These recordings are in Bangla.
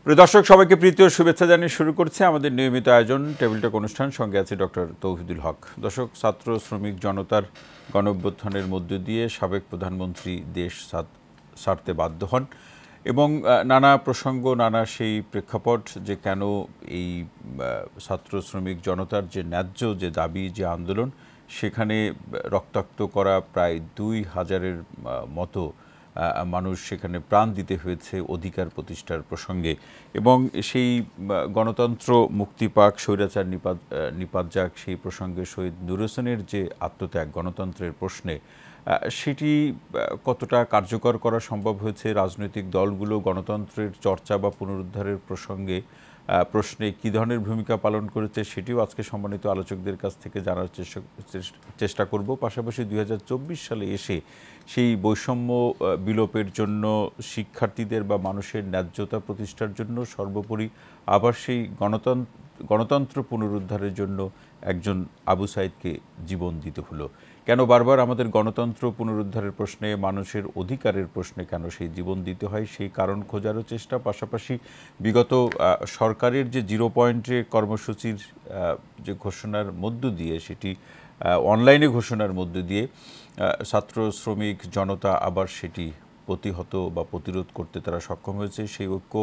প্রিয় দর্শক, সবাইকে প্রীতি ও শুভেচ্ছা জানিয়ে শুরু করছে আমাদের নিয়মিত আয়োজন টেবিল টক অনুষ্ঠান। সঙ্গে আছে ডক্টর তৌহিদুল হক। দর্শক, ছাত্র শ্রমিক জনতার গণঅভ্যুত্থানের মধ্য দিয়ে সাবেক প্রধানমন্ত্রী দেশ ছাড়তে বাধ্য হন এবং নানা প্রসঙ্গ, নানা সেই প্রেক্ষাপট যে কেন এই ছাত্র শ্রমিক জনতার যে ন্যায্য যে দাবি, যে আন্দোলন, সেখানে রক্তাক্ত করা প্রায় ২,০০০-এর মতো মানুষ সেখানে প্রাণ দিতে হয়েছে অধিকার প্রতিষ্ঠার প্রসঙ্গে। এবং সেই গণতন্ত্র মুক্তি পাক, স্বৈরাচার নিপাত যাক, সেই প্রসঙ্গে শহীদ নূর হোসেনের যে আত্মত্যাগ গণতন্ত্রের প্রশ্নে, সেটি কতটা কার্যকর করা সম্ভব হয়েছে, রাজনৈতিক দলগুলো গণতন্ত্রের চর্চা বা পুনরুদ্ধারের প্রশ্নে কী ধরনের ভূমিকা পালন করেছে, সেটিও আজকে সম্মানিত আলোচকদের কাছ থেকে জানার চেষ্টা করব। পাশাপাশি ২০২৪ সালে এসে সেই বৈষম্য বিলোপের জন্য, শিক্ষার্থীদের বা মানুষের ন্যায্যতা প্রতিষ্ঠার জন্য, সর্বোপরি আবার সেই গণতন্ত্র পুনরুদ্ধারের জন্য একজন আবু সাঈদকে জীবন দিতে হলো। কেন বারবার আমাদের গণতন্ত্র পুনরুদ্ধারের প্রশ্নে, মানুষের অধিকারের প্রশ্নে কেন সেই জীবন দিতে হয়, সেই কারণ খোঁজারও চেষ্টা। পাশাপাশি বিগত সরকারের যে 0 পয়েন্টে কর্মসূচির যে ঘোষণার মধ্য দিয়ে, সেটি অনলাইনে ঘোষণার মধ্য দিয়ে ছাত্র শ্রমিক জনতা আবার সেটি প্রতিহত বা প্রতিরোধ করতে তারা সক্ষম হয়েছে। সেই ঐক্য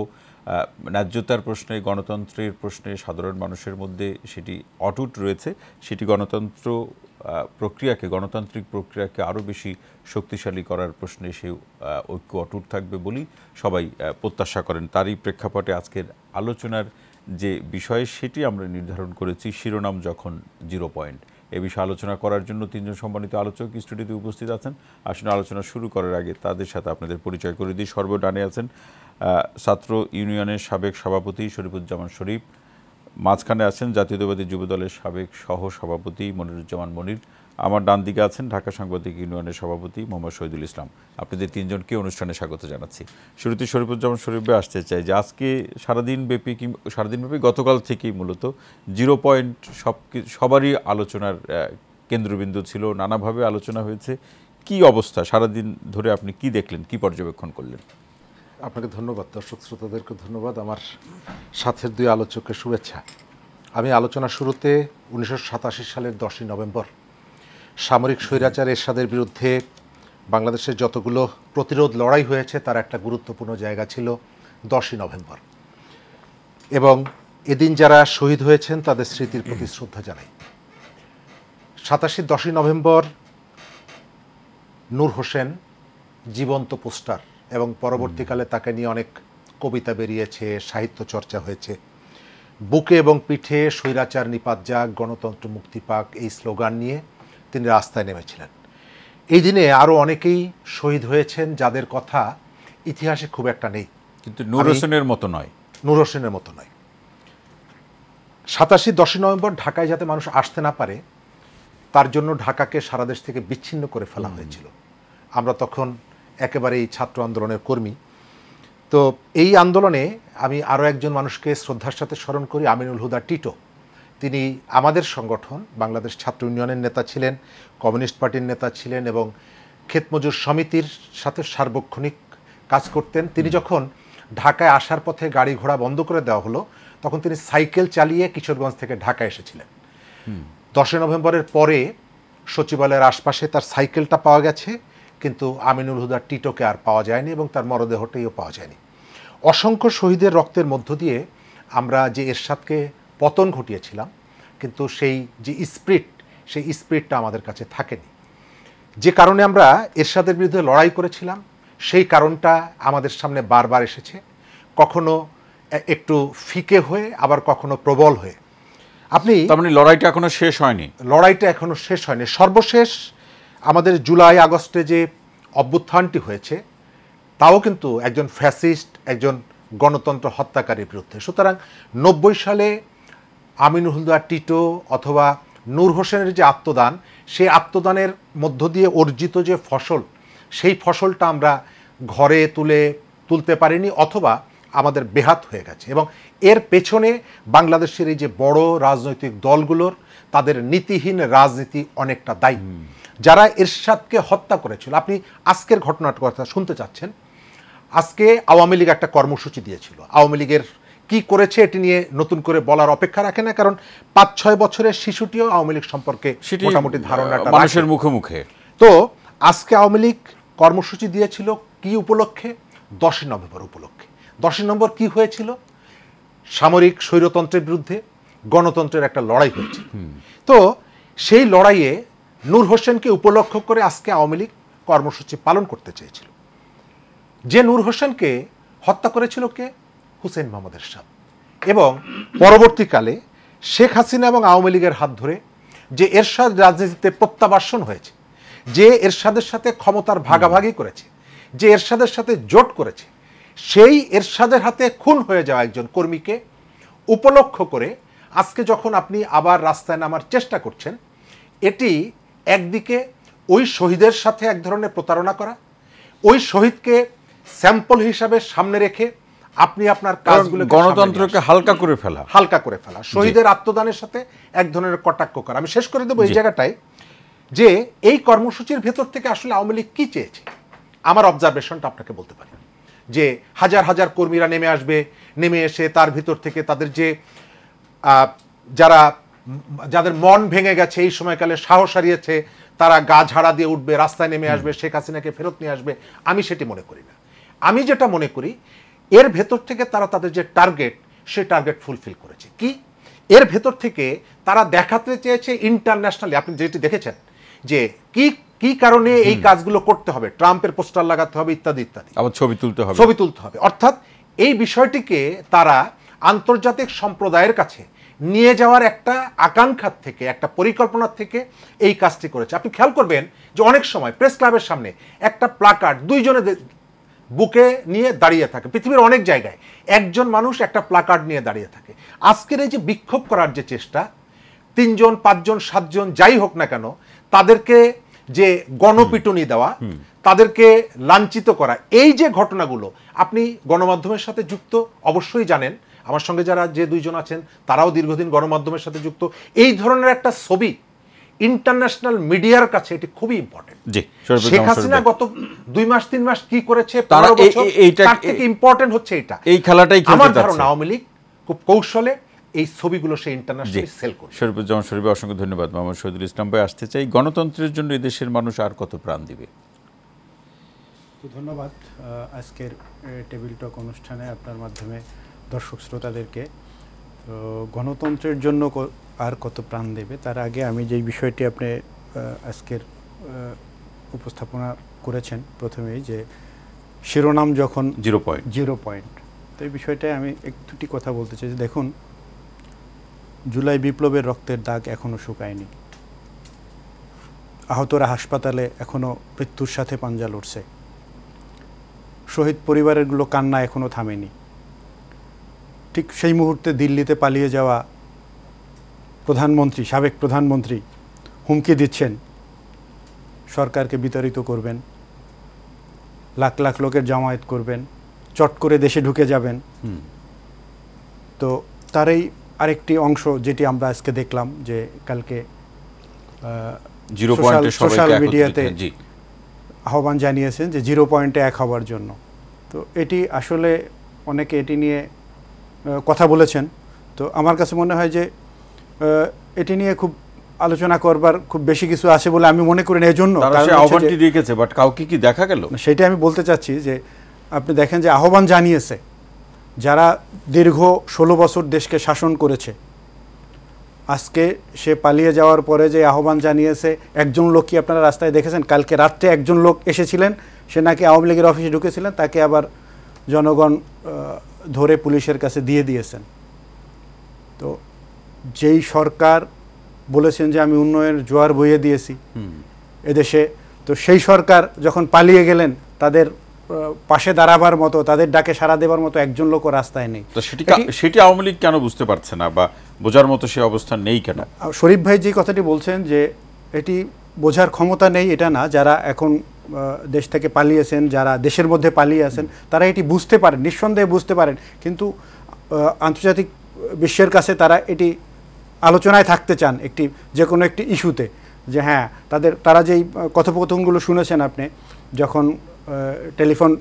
ন্যায্যতার প্রশ্নে, গণতন্ত্রের প্রশ্নে সাধারণ মানুষের মধ্যে সেটি অটুট রয়েছে। সেটি গণতান্ত্রিক প্রক্রিয়াকে আরও বেশি শক্তিশালী করার প্রশ্নে সেই ঐক্য অটুট থাকবে বলেই সবাই প্রত্যাশা করেন। তারই প্রেক্ষাপটে আজকের আলোচনার যে বিষয়, সেটি আমরা নির্ধারণ করেছি শিরোনাম যখন 0 পয়েন্ট। এ বিষয়ে আলোচনা করার জন্য 3 জন সম্মানিত আলোচক স্টুডিওতে উপস্থিত আছেন। আসলে আলোচনা শুরু করার আগে তাদের সাথে আপনাদের পরিচয় করে দিই। সর্বডানে আছেন ছাত্র ইউনিয়নের সাবেক সভাপতি শরীফুজ্জামান শরীফ, মাঝখানে আছেন জাতীয়তাবাদী যুবদলের সাবেক সহ সভাপতি মনিরুজ্জামান মনির, আমার ডান দিকে আছেন ঢাকা সাংবাদিক ইউনিয়নের সভাপতি মোহাম্মদ শহীদুল ইসলাম। আপনাদের 3 জনকে অনুষ্ঠানে স্বাগত জানাচ্ছি। শুরুতে শরীফুজ্জামান শরীফে আসতে চাই যে আজকে সারাদিনব্যাপী গতকাল থেকেই মূলত 0 পয়েন্ট সবারই আলোচনার কেন্দ্রবিন্দু ছিল, নানাভাবে আলোচনা হয়েছে। কি অবস্থা, সারাদিন ধরে আপনি কি দেখলেন, কি পর্যবেক্ষণ করলেন? আপনাকে ধন্যবাদ, দর্শক শ্রোতাদেরকে ধন্যবাদ, আমার সাথের 2 আলোচককে শুভেচ্ছা। আমি আলোচনা শুরুতে 1987 সালের 10ই নভেম্বর সামরিক স্বৈরাচার এরশাদের বিরুদ্ধে বাংলাদেশের যতগুলো প্রতিরোধ লড়াই হয়েছে তার একটা গুরুত্বপূর্ণ জায়গা ছিল 10ই নভেম্বর, এবং এদিন যারা শহীদ হয়েছেন তাদের স্মৃতির প্রতি শ্রদ্ধা জানাই। 10ই নভেম্বর নূর হোসেন জীবন্ত পোস্টার, এবং পরবর্তীকালে তাকে নিয়ে অনেক কবিতা বেরিয়েছে, সাহিত্য চর্চা হয়েছে। বুকে এবং পিঠে স্বৈরাচার নিপাত যাক, গণতন্ত্র মুক্তি পাক, এই স্লোগান নিয়ে তিনি রাস্তায় নেমেছিলেন। এই দিনে আরও অনেকেই শহীদ হয়েছেন যাদের কথা ইতিহাসে খুব একটা নেই, কিন্তু নূর হোসেনের মতো নয়। 10ই নভেম্বর ঢাকায় যাতে মানুষ আসতে না পারে তার জন্য ঢাকাকে সারা দেশ থেকে বিচ্ছিন্ন করে ফেলা হয়েছিল। আমরা তখন একেবারেই ছাত্র আন্দোলনের কর্মী। তো এই আন্দোলনে আমি আরও একজন মানুষকে শ্রদ্ধার সাথে স্মরণ করি, আমিনুল হুদা টিটো। তিনি আমাদের সংগঠন বাংলাদেশ ছাত্র ইউনিয়নের নেতা ছিলেন, কমিউনিস্ট পার্টির নেতা ছিলেন, এবং ক্ষেত মজুর সমিতির সাথে সার্বক্ষণিক কাজ করতেন। তিনি যখন ঢাকায় আসার পথে গাড়ি ঘোড়া বন্ধ করে দেওয়া হলো, তখন তিনি সাইকেল চালিয়ে কিশোরগঞ্জ থেকে ঢাকায় এসেছিলেন। 10ই নভেম্বরের পরে সচিবালয়ের আশপাশে তার সাইকেলটা পাওয়া গেছে, কিন্তু আমিনুল হুদা টিটোকে আর পাওয়া যায়নি, এবং তার মরদেহটাইও পাওয়া যায়নি। অসংখ্য শহীদের রক্তের মধ্য দিয়ে আমরা যে এরশাদকে পতন ঘটিয়েছিলাম, কিন্তু সেই স্পিরিটটা আমাদের কাছে থাকেনি। যে কারণে আমরা এরশাদের বিরুদ্ধে লড়াই করেছিলাম, সেই কারণটা আমাদের সামনে বারবার এসেছে, কখনো একটু ফিকে হয়ে, আবার কখনো প্রবল হয়ে। লড়াইটা এখনো শেষ হয়নি। সর্বশেষ আমাদের জুলাই আগস্টে যে অভ্যুত্থানটি হয়েছে, তাও কিন্তু একজন ফ্যাসিস্ট, একজন গণতন্ত্র হত্যাকারীর বিরুদ্ধে। সুতরাং 90 সালে আমিনুল হুদা টিটো অথবা নূর হোসেনের যে আত্মদান, সেই আত্মদানের মধ্য দিয়ে অর্জিত যে ফসল, সেই ফসলটা আমরা ঘরে তুলতে পারিনি, অথবা আমাদের বেহাত হয়ে গেছে। এবং এর পেছনে বাংলাদেশের এই যে বড় রাজনৈতিক দলগুলোর তাদের নীতিহীন রাজনীতি অনেকটা দায়ী। যারা এরশাদকে হত্যা করেছিল, আপনি আজকের ঘটনার কথা শুনতে চাচ্ছেন, আজকে আওয়ামী লীগ একটা কর্মসূচি দিয়েছিল। আওয়ামী লীগের কি করেছে এটি নিয়ে নতুন করে বলার অপেক্ষা রাখে না, কারণ ৫-৬ বছরের শিশুটিও আওয়ামী লীগ সম্পর্কে মোটামুটি ধারণাটা মানুষের মুখে মুখে। তো আজকে আওয়ামী লীগ কর্মসূচি দিয়েছিল কি উপলক্ষে? 10ই নভেম্বর উপলক্ষে। 10ই নভেম্বর কি হয়েছিল? সামরিক স্বৈরতন্ত্রের বিরুদ্ধে গণতন্ত্রের একটা লড়াই হয়েছে। তো সেই লড়াইয়ে নূর হোসেনকে উপলক্ষ করে আজকে আওয়ামী লীগ কর্মসূচি পালন করতে চেয়েছিল। যে নূর হোসেনকে হত্যা করেছিল কে? হুসেইন মোহাম্মদ এরশাদ। এবং পরবর্তীকালে শেখ হাসিনা এবং আওয়ামী লীগের হাত ধরে যে এরশাদ রাজনীতিতে প্রত্যাবাসন হয়েছে, যে এরশাদের সাথে ক্ষমতার ভাগাভাগি করেছে, যে এরশাদের সাথে জোট করেছে, সেই এরশাদের হাতে খুন হয়ে যাওয়া একজন কর্মীকে উপলক্ষ করে আজকে যখন আপনি আবার রাস্তায় নামার চেষ্টা করছেন, এটি একদিকে ওই শহীদের সাথে এক ধরনের প্রতারণা করা, ওই শহীদকে স্যাম্পল হিসাবে সামনে রেখে আপনি আপনার কাজগুলো গণতন্ত্রকে হালকা করে ফেলা, শহীদের আত্মদানের সাথে এক ধরনের কটাক্ষ করা। আমি শেষ করে দেবো এই জায়গাটায় যে এই কর্মসূচির ভেতর থেকে আসলে আওয়ামী লীগ কি চেয়েছে। আমার অবজারভেশনটা আপনাকে বলতে পারি যে হাজার হাজার কর্মীরা নেমে আসবে, নেমে এসে তার ভিতর থেকে তাদের যে যাদের মন ভেঙে গেছে, এই সময়কালে সাহস হারিয়েছে, তারা গা ঝাড়া দিয়ে উঠবে, রাস্তায় নেমে আসবে, শেখ হাসিনাকে ফেরত নিয়ে আসবে। আমি সেটি মনে করি না। আমি যেটা মনে করি, এর ভেতর থেকে তারা তাদের যে টার্গেট, সেই টার্গেট ফুলফিল করেছে। কি? এর ভেতর থেকে তারা দেখাতে চেয়েছে ইন্টারন্যাশনালি, আপনি যেটি দেখেছেন যে কি কি কারণে এই কাজগুলো করতে হবে, ট্রাম্পের পোস্টার লাগাতে হবে ইত্যাদি ইত্যাদি, আবার ছবি তুলতে হবে। অর্থাৎ এই বিষয়টিকে তারা আন্তর্জাতিক সম্প্রদায়ের কাছে নিয়ে যাওয়ার একটা আকাঙ্ক্ষার থেকে, একটা পরিকল্পনার থেকে এই কাজটি করেছে। আপনি খেয়াল করবেন যে অনেক সময় প্রেস ক্লাবের সামনে একটা প্লাকার্ড দুইজনে বুকে নিয়ে দাঁড়িয়ে থাকে, পৃথিবীর অনেক জায়গায় একজন মানুষ একটা প্লাকার্ড নিয়ে দাঁড়িয়ে থাকে। আজকের এই যে বিক্ষোভ করার যে চেষ্টা, 3 জন 5 জন 7 জন যাই হোক না কেন, তাদেরকে যে গণপিটুনি দেওয়া, তাদেরকে লাঞ্ছিত করা, এই যে ঘটনাগুলো, আপনি গণমাধ্যমের সাথে যুক্ত অবশ্যই জানেন, আমার সঙ্গে যারা যে 2 জন আছেন তারাও দীর্ঘদিন গণমাধ্যমের সাথে যুক্ত। এই ধরনের একটা ছবি ইন্টারন্যাশনাল মিডিয়ার কাছে এটি খুবই ইম্পর্টেন্ট। শেখ হাসিনা গত 2 মাস 3 মাস কি করেছে, তার থেকে ইম্পর্টেন্ট হচ্ছে এটা। এই খেলাটাই আমার ধারণা আওয়ামী লীগ খুব কৌশলে এই ছবিগুলো সে ইন্টারন্যাশনালি সেল করে। শরীফুজ্জামান শরীফে অসংখ্য ধন্যবাদ। মোহাম্মদ শহীদুল ইসলাম ভাই, আসতে চাই, গণতন্ত্রের জন্য এই দেশের মানুষ আর কত প্রাণ দিবে? ধন্যবাদ আজকের টেবিল টক অনুষ্ঠানে আপনার মাধ্যমে দর্শক শ্রোতাদেরকে। তো গণতন্ত্রের জন্য আর কত প্রাণ দেবে, তার আগে আমি যেই বিষয়টি আপনি আজকের উপস্থাপনা করেছেন প্রথমেই, যে শিরোনাম যখন 0 পয়েন্ট, তো এই বিষয়টায় আমি দুটি কথা বলতে চাই। দেখুন, জুলাই বিপ্লবের রক্তের দাগ এখনও শুকায়নি। আহতরা হাসপাতালে এখনও মৃত্যুর সাথে পাঞ্জা লড়ছে। শহীদ পরিবারেরগুলো কান্না এখনও থামেনি। ঠিক সেই মুহূর্তে দিল্লিতে পালিয়ে যাওয়া প্রধানমন্ত্রী, সাবেক প্রধানমন্ত্রী হুমকি দিচ্ছেন সরকারকে বিতাড়িত করবেন, লাখ লাখ লোকের জামায়াত করবেন, চট করে দেশে ঢুকে যাবেন। তো তারই আরেকটি অংশ যেটি আমরা আজকে দেখলাম, যে কালকে সোশ্যাল মিডিয়াতে আহ্বান জানিয়েছেন যে 0 পয়েন্টে 1 হওয়ার জন্য। তো এটি আসলে অনেকে এটি নিয়ে কথা বলেছেন। তো আমার কাছে মনে হয় যে এটি নিয়ে খুব আলোচনা করবার খুব বেশি কিছু আছে বলে আমি মনে করি না। এজন্য আহ্বানটি দিয়েছে, বাট কাউকে কি দেখা গেল সেটা আমি বলতে চাচ্ছি। যে আপনি দেখেন যে আহ্বান জানিয়েছে যারা দীর্ঘ 16 বছর দেশকে শাসন করেছে। আজকে সে পালিয়ে যাওয়ার পরে যে আহ্বান জানিয়েছে, একজন লোক কি আপনারা রাস্তায় দেখেছেন? কালকে রাত্রে একজন লোক এসেছিলেন, সে নাকি আওয়ামী লীগের অফিসে ঢুকেছিলেন, তাকে আবার জনগণ ধরে পুলিশের কাছে দিয়ে দিয়েছেন। তো যেই সরকার বলেছেন যে আমি উন্নয়নের জোয়ার বইয়ে দিয়েছি এদেশে, তো সেই সরকার যখন পালিয়ে গেলেন, তাদের পাশে দাঁড়াবার মতো, তাদের ডাকে সাড়া দেবার মতো একজন লোক রাস্তায় নেই। তো সেটি আওয়ামী লীগ কেন বুঝতে পারছে না, বা বোঝার মতো সে অবস্থান নেই কেন? শরীফ ভাই যে কথাটি বলছেন যে এটি বোঝার ক্ষমতা নেই, এটা না। যারা এখন দেশ থেকে পালিয়েছেন, যারা দেশের মধ্যে পালিয়ে আছেন, তারা এটি বুঝতে পারেন, নিঃসন্দেহে বুঝতে পারেন। কিন্তু আন্তর্জাতিক বিশ্বের কাছে তারা এটি আলোচনায় থাকতে চান, একটি যে কোনো একটি ইস্যুতে, যে হ্যাঁ তারা যেই কথোপকথনগুলো শুনেছেন আপনি, যখন টেলিফোন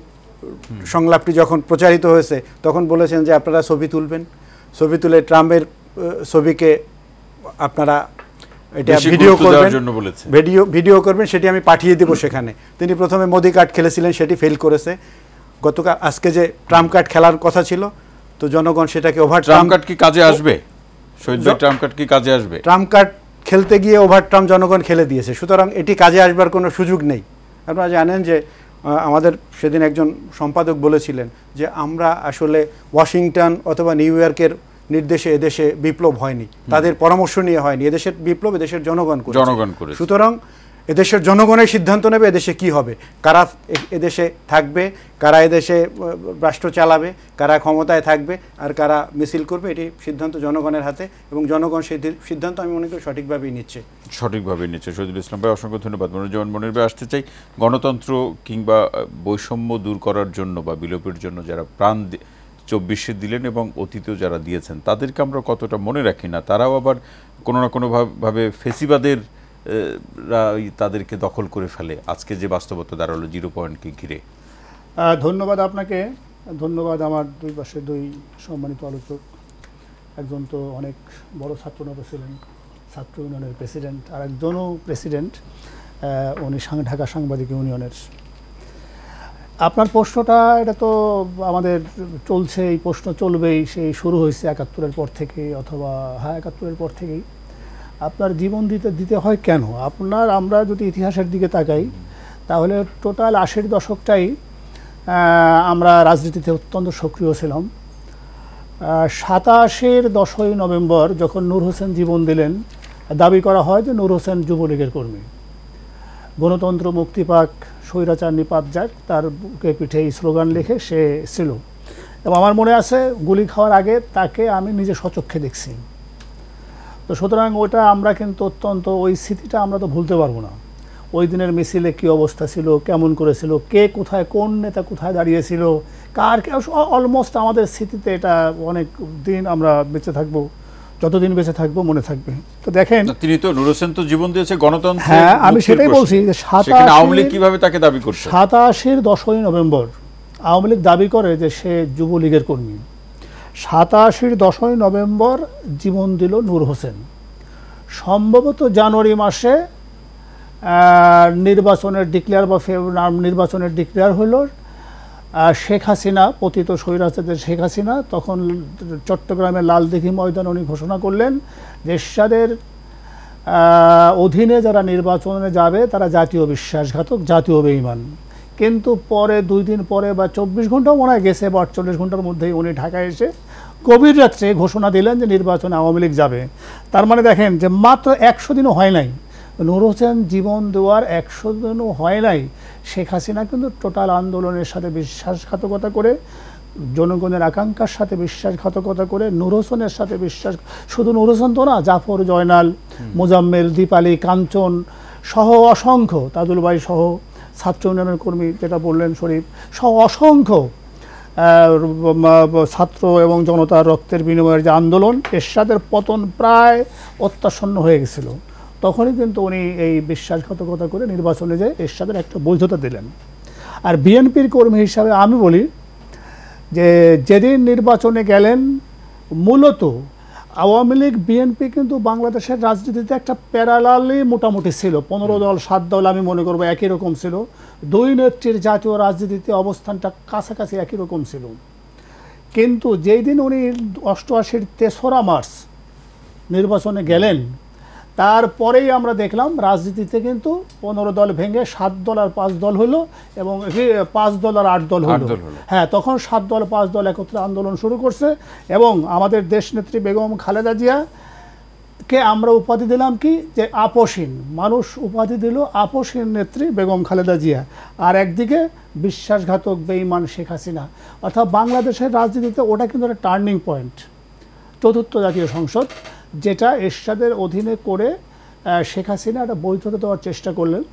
সংলাপটি যখন প্রচারিত হয়েছে তখন বলেছেন যে আপনারা ছবি তুলবেন, ছবি তুলে ট্রাম্পের ছবিকে আপনারা এটা ভিডিও করবেন, ভিডিও করবেন, সেটি আমি পাঠিয়ে দেব সেখানে। তিনি প্রথমে মোদি কার্ড খেলেছিলেন, সেটি ফেল করেছে। গতকাল আজকে যে ট্রাম্প কার্ড খেলার কথা ছিল, তো জনগণ সেটাকে ওভার ট্রাম্প কার্ড কি কাজে আসবে? শহীদ ভাই, ট্রাম্প কার্ড কি কাজে আসবে? ট্রাম্প কার্ড খেলতে গিয়ে ওভার ট্রাম্প জনগণ খেলে দিয়েছে, সুতরাং এটি কাজে আসবার কোনো সুযোগ নেই। আপনারা জানেন যে আমাদের সেদিন একজন সম্পাদক বলেছিলেন যে আমরা আসলে ওয়াশিংটন অথবা নিউ ইয়র্কের নির্দেশে এদেশে বিপ্লব হয়নি, তাদের পরামর্শ নিয়ে হয়নি, এদেশের বিপ্লব এদেশের জনগণ করে। সুতরাং এদেশের জনগণের সিদ্ধান্ত নেবে এদেশে কি হবে, কারা এদেশে থাকবে, কারা এদেশে রাষ্ট্র চালাবে, কারা ক্ষমতায় থাকবে আর কারা মিছিল করবে, এটি সিদ্ধান্ত জনগণের হাতে, এবং জনগণ সেই সিদ্ধান্ত আমি মনে করি সঠিকভাবেই নিচ্ছে। শহীদুল ইসলাম ভাই, অসংখ্য ধন্যবাদ। মনিরুজ্জামান মনির ভাই, আসতে চাই, গণতন্ত্র কিংবা বৈষম্য দূর করার জন্য বা বিলোপের জন্য যারা প্রাণ 24 দিলেন এবং অতীতেও যারা দিয়েছেন তাদেরকে আমরা কতটা মনে রাখি না, তারাও আবার কোনো না কোনোভাবে ফেসিবাদের তাদেরকে দখল করে ফেলে। আজকে যে বাস্তবতা দাঁড়ালো 0 পয়েন্টকে ঘিরে। ধন্যবাদ আপনাকে, ধন্যবাদ আমার দুই পাশে দুই সম্মানিত আলোচক। একজন তো অনেক বড় ছাত্রনেতা ছিলেন, ছাত্র ইউনিয়নের প্রেসিডেন্ট, আর একজনও প্রেসিডেন্ট, উনি ঢাকা সাংবাদিক ইউনিয়নের। আপনার প্রশ্নটা এটা তো আমাদের চলছে, এই প্রশ্ন চলবেই, সেই শুরু হয়েছে 71-এর পর থেকে, অথবা 71-এর পর থেকেই। আপনার জীবন দিতে হয় কেন? আমরা যদি ইতিহাসের দিকে তাকাই তাহলে টোটাল 80-এর দশকটাই আমরা রাজনীতিতে অত্যন্ত সক্রিয় ছিলাম। 87-এর 10ই নভেম্বর যখন নূর হোসেন জীবন দিলেন, দাবি করা হয় যে নূর হোসেন যুবলীগের কর্মী। গণতন্ত্র মুক্তি পাক, স্বৈরাচার নিপাত যাক, তার বুকে পিঠে এই স্লোগান লিখে সে ছিল। এবং আমার মনে আছে গুলি খাওয়ার আগে তাকে আমি নিজে স্বচক্ষে দেখছি। তো সুতরাং ওটা আমরা কিন্তু অত্যন্ত, ওই স্মৃতিটা আমরা তো ভুলতে পারবো না। ওই দিনের মিছিলে কী অবস্থা ছিল, কেমন করেছিল, কে কোথায়, কোন নেতা কোথায় দাঁড়িয়েছিল, অলমোস্ট আমাদের স্মৃতিতে এটা অনেক দিন আমরা বেঁচে থাকবো, যতদিন বেঁচে থাকবো মনে থাকবে। তো দেখেন, তিনি তো নূর হোসেন তো জীবন দিয়েছে গণতন্ত্র। হ্যাঁ, আমি সেটাই বলছি যে 87-এর 10ই নভেম্বর আওয়ামী লীগ দাবি করে যে সে যুবলীগের কর্মী। 87-এর 10ই নভেম্বর জীবন দিল নূর হোসেন। সম্ভবত জানুয়ারি মাসে নির্বাচনের ডিক্লেয়ার হলো। শেখ হাসিনা, পতিত স্বৈরাচার শেখ হাসিনা, তখন চট্টগ্রামের লালদিঘি ময়দানে উনি ঘোষণা করলেন যে এরশাদের অধীনে যারা নির্বাচনে যাবে তারা জাতীয় বিশ্বাসঘাতক, জাতীয় বেঈমান। কিন্তু পরে 2 দিন পরে বা 24 ঘন্টাও মনে হয় গেছে, বা 48 ঘন্টার মধ্যেই উনি ঢাকায় এসে গভীর রাত্রে ঘোষণা দিলেন যে নির্বাচনে আওয়ামী লীগ যাবে। তার মানে দেখেন যে মাত্র 100 দিনও হয় নাই, নূর হোসেন জীবন দেওয়ার 100 দিনও হয় নাই, শেখ হাসিনা কিন্তু টোটাল আন্দোলনের সাথে বিশ্বাসঘাতকতা করে, জনগণের আকাঙ্ক্ষার সাথে বিশ্বাসঘাতকতা করে, নূর হোসেনের সাথে শুধু নূর হোসেন তো না, জাফর, জয়নাল, মোজাম্মেল, দীপালি, কাঞ্চন সহ অসংখ্য, তাজুল ভাই সহ, ছাত্র ইউনিয়নের কর্মী যেটা বললেন শরীফ সহ অসংখ্য ছাত্র এবং জনতার রক্তের বিনিময়ের যে আন্দোলন, এরশাদের পতন প্রায় অত্যাসন্ন হয়ে গেছিল। তখনই কিন্তু উনি এই বিশ্বাসঘাতকতা করে নির্বাচনে যে এরশাদের একটা বৈধতা দিলেন। আর বিএনপির কর্মী হিসাবে আমি বলি যে যেদিন নির্বাচনে গেলেন, মূলত আওয়ামী লীগ বিএনপি কিন্তু বাংলাদেশের রাজনীতিতে একটা প্যারালালি মোটামুটি ছিল। 15 দল 7 দল আমি মনে করবো একই রকম ছিল। 2 নেত্রীর জাতীয় রাজনীতিতে অবস্থানটা কাছাকাছি একই রকম ছিল। কিন্তু যেই দিন উনি 88-র 3রা মার্চ নির্বাচনে গেলেন, তারপরেই আমরা দেখলাম রাজনীতিতে কিন্তু 15 দল ভেঙে 7 দল আর 5 দল হলো, এবং 5 দল আর 8 দল হলো। হ্যাঁ, তখন 7 দল 5 দল একত্রে আন্দোলন শুরু করছে, এবং আমাদের দেশনেত্রী বেগম খালেদা জিয়াকে আমরা উপাধি দিলাম কি, যে আপসহীন মানুষ উপাধি দিল, আপসহীন নেত্রী বেগম খালেদা জিয়া। আর একদিকে বিশ্বাসঘাতক বেঈমান শেখ হাসিনা। অর্থাৎ বাংলাদেশের রাজনীতিতে ওটা কিন্তু একটা টার্নিং পয়েন্ট। 4র্থ জাতীয় সংসদ, যেটা এরশাদের অধীনে করে শেখ হাসিনা একটা বৈধতা দেওয়ার চেষ্টা করলেন।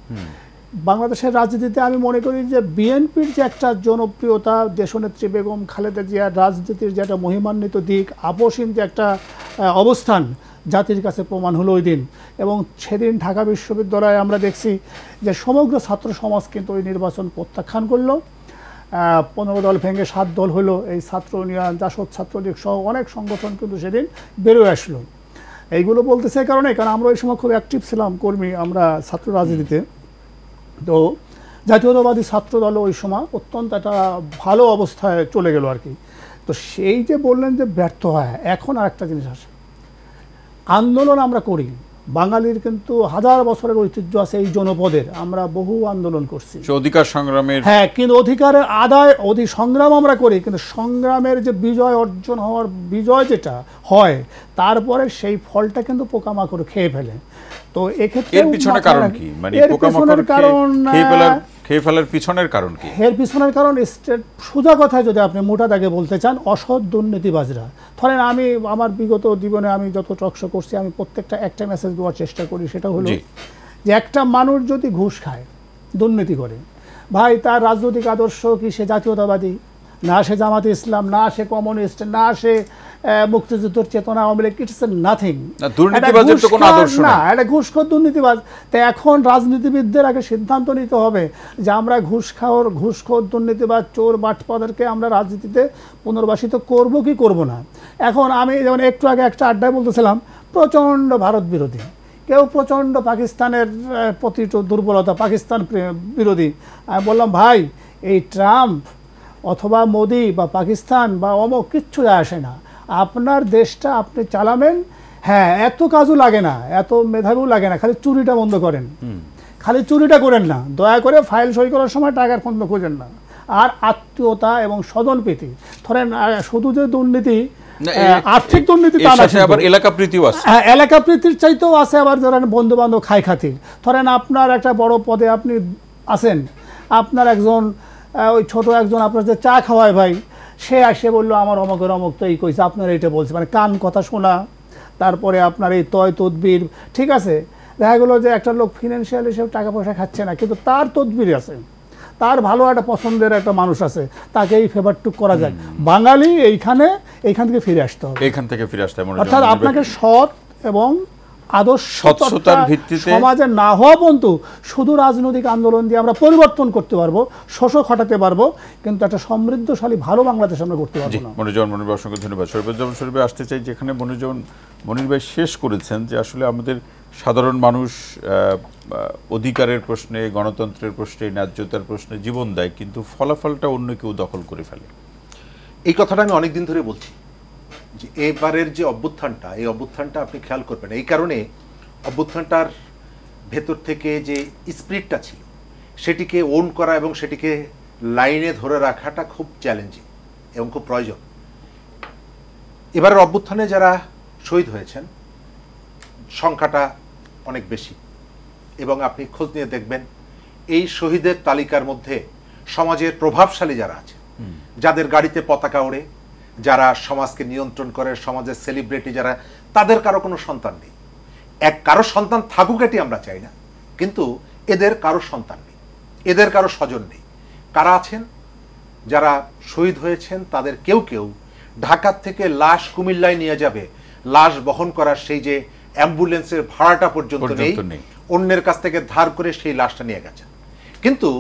বাংলাদেশের রাজনীতিতে আমি মনে করি যে বিএনপির যে একটা জনপ্রিয়তা, দেশনেত্রী বেগম খালেদা জিয়ার রাজনীতির যে একটা মহিমান্বিত দিক, আপসহীন যে একটা অবস্থান জাতির কাছে প্রমাণ হলো ওই দিন। এবং সেদিন ঢাকা বিশ্ববিদ্যালয়ে আমরা দেখছি যে সমগ্র ছাত্র সমাজ কিন্তু ওই নির্বাচন প্রত্যাখ্যান করলো। 15 দল ভেঙে 7 দল হলো, এই ছাত্র ইউনিয়ন, জাসদ, ছাত্রলীগ সহ অনেক সংগঠন কিন্তু সেদিন বেরোয় আসলো। এইগুলো বলতেছে কারণ আমরা ওই সময় খুব অ্যাক্টিভ ছিলাম কর্মী, আমরা ছাত্র রাজনীতিতে। তো জাতীয়তাবাদী ছাত্র দল ওই সময় অত্যন্ত একটা ভালো অবস্থায় চলে গেল আর কি। তো সেই যে বললেন যে ব্যর্থ হয়, এখন আর একটা জিনিস আসে, আন্দোলন আমরা করি, বাঙালির কিন্তু হাজার বছরের ঐতিহ্য আছে এই জনপদের, আমরা বহু আন্দোলন করছি অধিকার সংগ্রামের, হ্যাঁ, কিন্তু অধিকারের আদায় সংগ্রাম আমরা করি, কিন্তু সংগ্রামের যে বিজয় অর্জন হওয়ার বিজয় যেটা হয় তারপরে সেই ফলটা কিন্তু পোকামাকড় খেয়ে ফেলে। তো এক্ষেত্রে এর পিছনে কারণ কি, মানে পোকামাকড় খেয়ে ফেলার পিছনের কারণ কি? এর পিছনের কারণ সোজা কথায় যদি আপনি মোটা দাগে বলতে চান, অসৎ দুর্নীতিবাজরা। ধরেন আমি আমার বিগত জীবনে আমি যত টকশো করছি, আমি প্রত্যেকটা একটা মেসেজ দেওয়ার চেষ্টা করি, সেটা হলো যে একটা মানুষ যদি ঘুষ খায়, দুর্নীতি করে, ভাই তার রাজনৈতিক আদর্শ কি সে জাতীয়তাবাদী, না সে জামাতে ইসলাম, না সে কমিউনিস্ট, না সে মুক্তিযুদ্ধের চেতনা, আওয়ামী লীগ, ইটস নাথিং। দুর্নীতিবাজের তো কোনো আদর্শ না, এটা ঘুষখোর দুর্নীতিবাজ। তো এখন রাজনীতিবিদদের আগে সিদ্ধান্ত নিতে হবে যে আমরা ঘুষখোর দুর্নীতিবাজ, চোর বাটপাদেরকে আমরা রাজনীতিতে পুনর্বাসিত করব কি করব না। এখন আমি যেমন একটু আগে একটা আড্ডায় বলতেছিলাম, প্রচণ্ড ভারত বিরোধী, কেউ প্রচণ্ড পাকিস্তানের প্রতি দুর্বলতা, পাকিস্তান বিরোধী। আমি বললাম ভাই, এই ট্রাম্প অথবা মোদি বা পাকিস্তান বা অমুক কিচ্ছু যায় আসে না, আপনার দেশটা আপনি চালাবেন। হ্যাঁ, এত কাজও লাগে না, এত মেধাবীও লাগে না, খালি চুরিটা বন্ধ করেন, খালি চুরিটা করেন না, দয়া করে ফাইল সই করার সময় টাকার ফন্দ খোঁজেন না। আর আত্মীয়তা এবং স্বজনপ্রীতি, ধরেন শুধু যে দুর্নীতি, আর্থিক দুর্নীতি, আবার এলাকা প্রীতিও আছে, এলাকা প্রীতির চাইতেও আছে, আবার ধরেন বন্ধু বান্ধব খাই খাতির। ধরেন আপনার একটা বড় পদে আপনি আছেন, আপনার একজন ওই ছোট একজন আপনার যে চা খাওয়ায় ভাই, সে আসে বললো আমার অমকের অমক তো এই কইছে, আপনার এইটা বলছে, মানে কান কথা শোনা, তারপরে আপনার এই তয় তদবির, ঠিক আছে। দেখা গেলো যে একটা লোক ফিনান্সিয়াল হিসেবে টাকা পয়সা খাচ্ছে না, কিন্তু তার তদবির আছে, তার ভালো একটা পছন্দের একটা মানুষ আছে, তাকে এই ফেভারটুক করা যায়। বাঙালি এইখান থেকে ফিরে আসতে হবে, অর্থাৎ আপনাকে সৎ এবং স্বচ্ছতার ভিত্তিতে সমাজে না হওয়া পর্যন্ত শুধু রাজনৈতিক আন্দোলন দিয়ে আমরা পরিবর্তন করতে পারবো, শোষণ ঘটাতে পারবো, কিন্তু একটা সমৃদ্ধশালী ভালো বাংলাদেশ আমরা করতে পারবো না। মনির ভাই, অসংখ্য ধন্যবাদ। শরীফুজ্জামান শরীফ ভাই আসতে চাই, যেখানে মনির ভাই শেষ করেছেন যে আসলে আমাদের সাধারণ মানুষ অধিকারের প্রশ্নে, গণতন্ত্রের প্রশ্নে, ন্যায্যতার প্রশ্নে জীবন দেয়, কিন্তু ফলাফলটা অন্য কেউ দখল করে ফেলে। এই কথাটা আমি অনেকদিন ধরে বলছি যে এবারের যে অভ্যুত্থানটা, এই অভ্যুত্থানটা আপনি খেয়াল করবেন, এই কারণে অভ্যুত্থানটার ভেতর থেকে যে স্পিরিটটা ছিল সেটিকে ওন করা এবং সেটিকে লাইনে ধরে রাখাটা খুব চ্যালেঞ্জিং এবং খুব প্রয়োজন। এবারের অভ্যুত্থানে যারা শহীদ হয়েছেন সংখ্যাটা অনেক বেশি, এবং আপনি খোঁজ নিয়ে দেখবেন এই শহীদের তালিকার মধ্যে সমাজের প্রভাবশালী যারা আছে, যাদের গাড়িতে পতাকা ওড়ে, যারা সমাজকে নিয়ন্ত্রণ করে, সমাজের সেলিব্রিটি যারা, তাদের কারো কোনো সন্তান নেই। কারো সন্তান থাকুক এটি আমরা চাই না, কিন্তু এদের কারো সন্তান নেই, এদের কারো স্বজন নেই। কারা আছেন? যারা শহীদ হয়েছেন তাদের কেউ কেউ ঢাকার থেকে লাশ কুমিল্লায় নিয়ে যাবে, লাশ বহন করার সেই যে অ্যাম্বুলেন্সের ভাড়াটা পর্যন্ত নেই, অন্যের কাছ থেকে ধার করে সেই লাশটা নিয়ে গেছেন। কিন্তু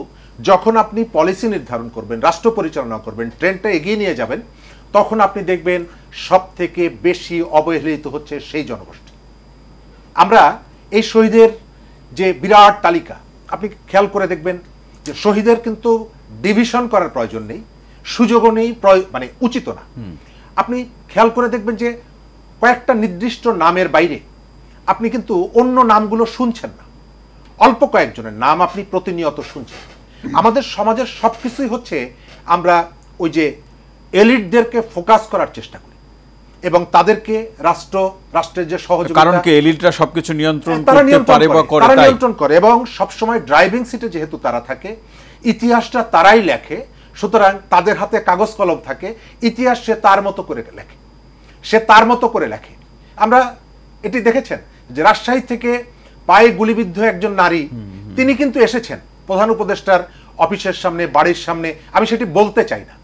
যখন আপনি পলিসি নির্ধারণ করবেন, রাষ্ট্র পরিচালনা করবেন, ট্রেনটা এগিয়ে নিয়ে যাবেন, তখন আপনি দেখবেন সব থেকে বেশি অবহেলিত হচ্ছে সেই জনগোষ্ঠী। আমরা এই শহীদের যে বিরাট তালিকা আপনি খেয়াল করে দেখবেন যে শহীদের কিন্তু ডিভিশন করার প্রয়োজন নেই, সুযোগও নেই, মানে উচিত না। আপনি খেয়াল করে দেখবেন যে কয়েকটা নির্দিষ্ট নামের বাইরে আপনি কিন্তু অন্য নামগুলো শুনছেন না, অল্প কয়েকজনের নাম আপনি প্রতিনিয়ত শুনছেন। আমাদের সমাজের সবকিছুই হচ্ছে আমরা ওই যে এলিটদেরকে ফোকাস করার চেষ্টা করি এবং তাদেরকে রাষ্ট্রের যে সহযোগিতা, কারণ কি এলিটরা সবকিছু নিয়ন্ত্রণ করতে পারে বা করে, তারা নিয়ন্ত্রণ করে এবং সব সময় ড্রাইভিং সিটে যেহেতু তারা থাকে, ইতিহাসটা তারাই লেখে, সুতরাং তাদের হাতে কাগজ কলম থাকে, ইতিহাস সে তার মতো করে লেখে, সে তার মতো করে লেখে। আমরা এটি দেখেছেন যে রাজশাহী থেকে পায়ে গুলিবিদ্ধ একজন নারী, তিনি কিন্তু এসেছেন প্রধান উপদেষ্টার অফিসের সামনে, বাড়ির সামনে, আমি সেটি বলতে চাই না।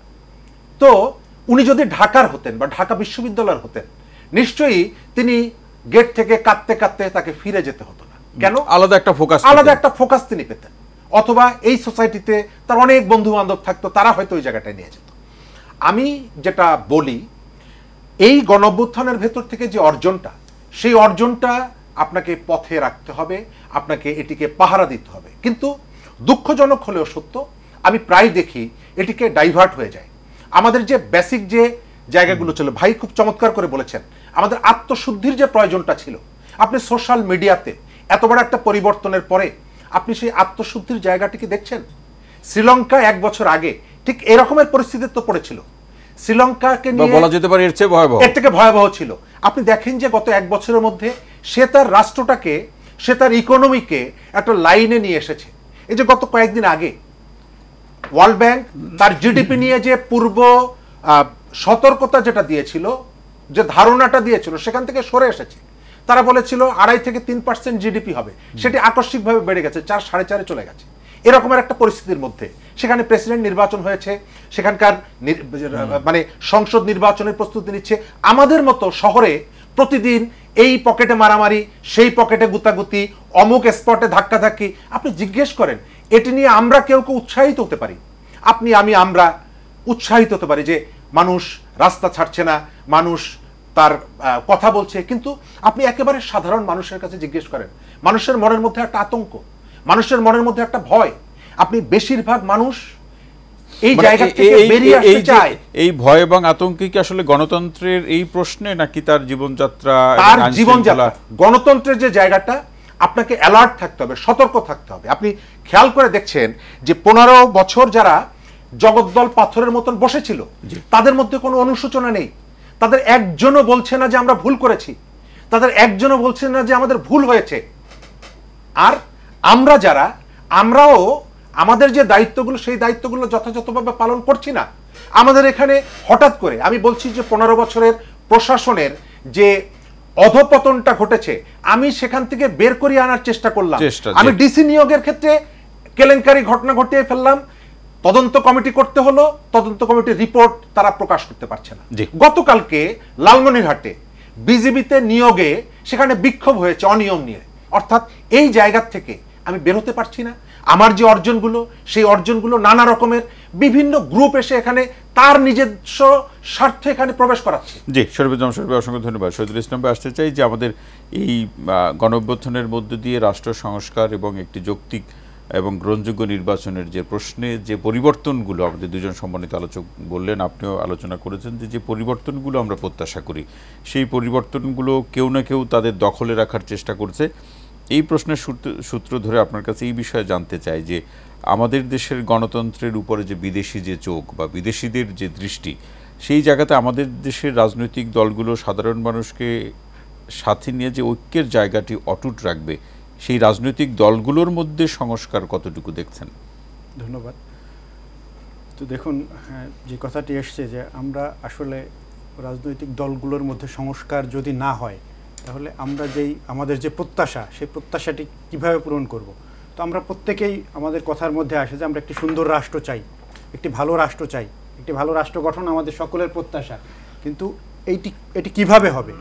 তো উনি যদি ঢাকার হতেন বা ঢাকা বিশ্ববিদ্যালয়ের হতেন, নিশ্চয়ই তিনি গেট থেকে কাঁদতে কাঁদতে তাকে ফিরে যেতে হতো না। কেন? আলাদা একটা ফোকাস তিনি পেতেন। অথবা এই সোসাইটিতে তার অনেক বন্ধু বান্ধব থাকতো, তারা হয়তো ওই জায়গাটায় নিয়ে যেত। আমি যেটা বলি, এই গণঅভ্যুত্থানের ভেতর থেকে যে অর্জনটা, সেই অর্জনটা আপনাকে পথে রাখতে হবে, আপনাকে এটিকে পাহারা দিতে হবে। কিন্তু দুঃখজনক হলেও সত্য, আমি প্রায় দেখি এটিকে ডাইভার্ট হয়ে যায়। আমাদের যে বেসিক যে জায়গাগুলো ছিল, ভাই খুব চমৎকার করে বলেছেন, আমাদের আত্মশুদ্ধির যে প্রয়োজনটা ছিল, আপনি সোশ্যাল মিডিয়াতে এত বড় একটা পরিবর্তনের পরে আপনি সেই আত্মশুদ্ধির জায়গাটিকে দেখছেন। শ্রীলঙ্কা 1 বছর আগে ঠিক এরকমের পরিস্থিতিতে তো পড়েছিল, শ্রীলঙ্কাকে নিয়ে বলা যেতে পারে এর চেয়ে ভয়াবহ, এর থেকে ভয়াবহ ছিল। আপনি দেখেন যে গত 1 বছরের মধ্যে সে তার রাষ্ট্রটাকে, সে তার ইকোনমিকে একটা লাইনে নিয়ে এসেছে। এই যে গত কয়েকদিন আগে ওয়ার্ল্ড ব্যাংক তার জিডিপি নিয়ে যে পূর্ব সতর্কতা যেটা দিয়েছিল, যে ধারণাটা দিয়েছিল, সেখান থেকে সরে এসেছে। তারা বলেছিল 2.5 থেকে 3% জিডিপি হবে, সেটি আকস্মিকভাবে বেড়ে গেছে 4, 4.5 চলে গেছে। এরকমের একটা পরিস্থিতির মধ্যে সেখানে প্রেসিডেন্ট নির্বাচন হয়েছে, সেখানকার মানে সংসদ নির্বাচনের প্রস্তুতি নিচ্ছে। আমাদের মতো শহরে প্রতিদিন এই পকেটে মারামারি, সেই পকেটে গুতাগুতি, অমুক স্পটে ধাক্কাধাক্কি। আপনি জিজ্ঞেস করেন, এটি নিয়ে আমরা কেউ কেউ উৎসাহিত হতে পারি, আপনি আমি আমরা উৎসাহিত হতে পারি যে মানুষ রাস্তা ছাড়ছে না, মানুষ তার কথা বলছে। কিন্তু আপনি একেবারে সাধারণ মানুষের কাছে জিজ্ঞেস করেন, মানুষের মনের মধ্যে একটা আতঙ্ক, মানুষের মনের মধ্যে একটা ভয়। আপনি বেশিরভাগ মানুষ এই জায়গা থেকে বেরিয়ে আসতে চায়। এই ভয় এবং আতঙ্কে কি আসলে গণতন্ত্রের এই প্রশ্নে, নাকি তার জীবনযাত্রা? তার জীবনযাত্রা, গণতন্ত্রের যে জায়গাটা, আপনাকে অ্যালার্ট থাকতে হবে, সতর্ক থাকতে হবে। আপনি খেয়াল করে দেখছেন যে 15 বছর যারা জগদ্দল পাথরের মতন বসেছিল, তাদের মধ্যে কোনো অনুশোচনা নেই। তাদের একজনও বলছে না যে আমরা ভুল করেছি, তাদের একজনও বলছে না যে আমাদের ভুল হয়েছে। আর আমরা যারা, আমরাও আমাদের যে দায়িত্বগুলো, সেই দায়িত্বগুলো যথাযথভাবে পালন করছি না। আমাদের এখানে হঠাৎ করে, আমি বলছি যে 15 বছরের প্রশাসনের যে অধপতনটা ঘটেছে, আমি সেখান থেকে বের করিয়ে আনার চেষ্টা করলাম। আমি ডিসি নিয়োগের ক্ষেত্রে কেলেঙ্কারি ঘটনা ঘটিয়ে ফেললাম, তদন্ত কমিটি করতে হলো, তদন্ত কমিটির রিপোর্ট তারা প্রকাশ করতে পারছে না। গতকালকে লালমনিরহাটে বিজিবিতে নিয়োগে সেখানে বিক্ষোভ হয়েছে অনিয়ম নিয়ে। অর্থাৎ এই জায়গা থেকে আমি বেরোতে পারছি না। আমার যে অর্জনগুলো, সেই অর্জনগুলো নানা রকমের বিভিন্ন গ্রুপ এসে এখানে তার নিজস্ব স্বার্থে এখানে প্রবেশ করাচ্ছে। জি, শরীফুজ্জামান শরীফ, অসংখ্য ধন্যবাদ। শহীদুল ইসলাম ভাই, আসতে চাই যে আমাদের এই গণঅভ্যুত্থানের মধ্য দিয়ে রাষ্ট্র সংস্কার এবং একটি যৌক্তিক এবং গ্রহণযোগ্য নির্বাচনের যে প্রশ্নে যে পরিবর্তনগুলো আমাদের দুজন সম্মানিত আলোচক বললেন, আপনিও আলোচনা করেছেন, যে পরিবর্তনগুলো আমরা প্রত্যাশা করি, সেই পরিবর্তনগুলো কেউ না কেউ তাদের দখলে রাখার চেষ্টা করছে। এই প্রশ্নের সূত্র ধরে আপনার কাছে এই বিষয়ে জানতে চাই যে আমাদের দেশের গণতন্ত্রের উপরে যে বিদেশি যে চোখ বা বিদেশিদের যে দৃষ্টি, সেই জায়গাতে আমাদের দেশের রাজনৈতিক দলগুলো সাধারণ মানুষকে সাথে নিয়ে যে ঐক্যের জায়গাটি অটুট রাখবে, সেই রাজনৈতিক দলগুলোর মধ্যে সংস্কার কতটুকু দেখছেন? ধন্যবাদ। তো দেখুন, যে কথাটি এসছে যে আমরা আসলে রাজনৈতিক দলগুলোর মধ্যে সংস্কার যদি না হয়, তাহলে আমরা আমাদের যে প্রত্যাশা, সেই প্রত্যাশাটি কিভাবে পূরণ করব। তো আমরা প্রত্যেকেই আমাদের কথার মধ্যে আসে যে আমরা একটি সুন্দর রাষ্ট্র চাই, একটি ভালো রাষ্ট্র চাই, একটি ভালো রাষ্ট্র গঠন আমাদের সকলের প্রত্যাশা। কিন্তু এটি কিভাবে হবে?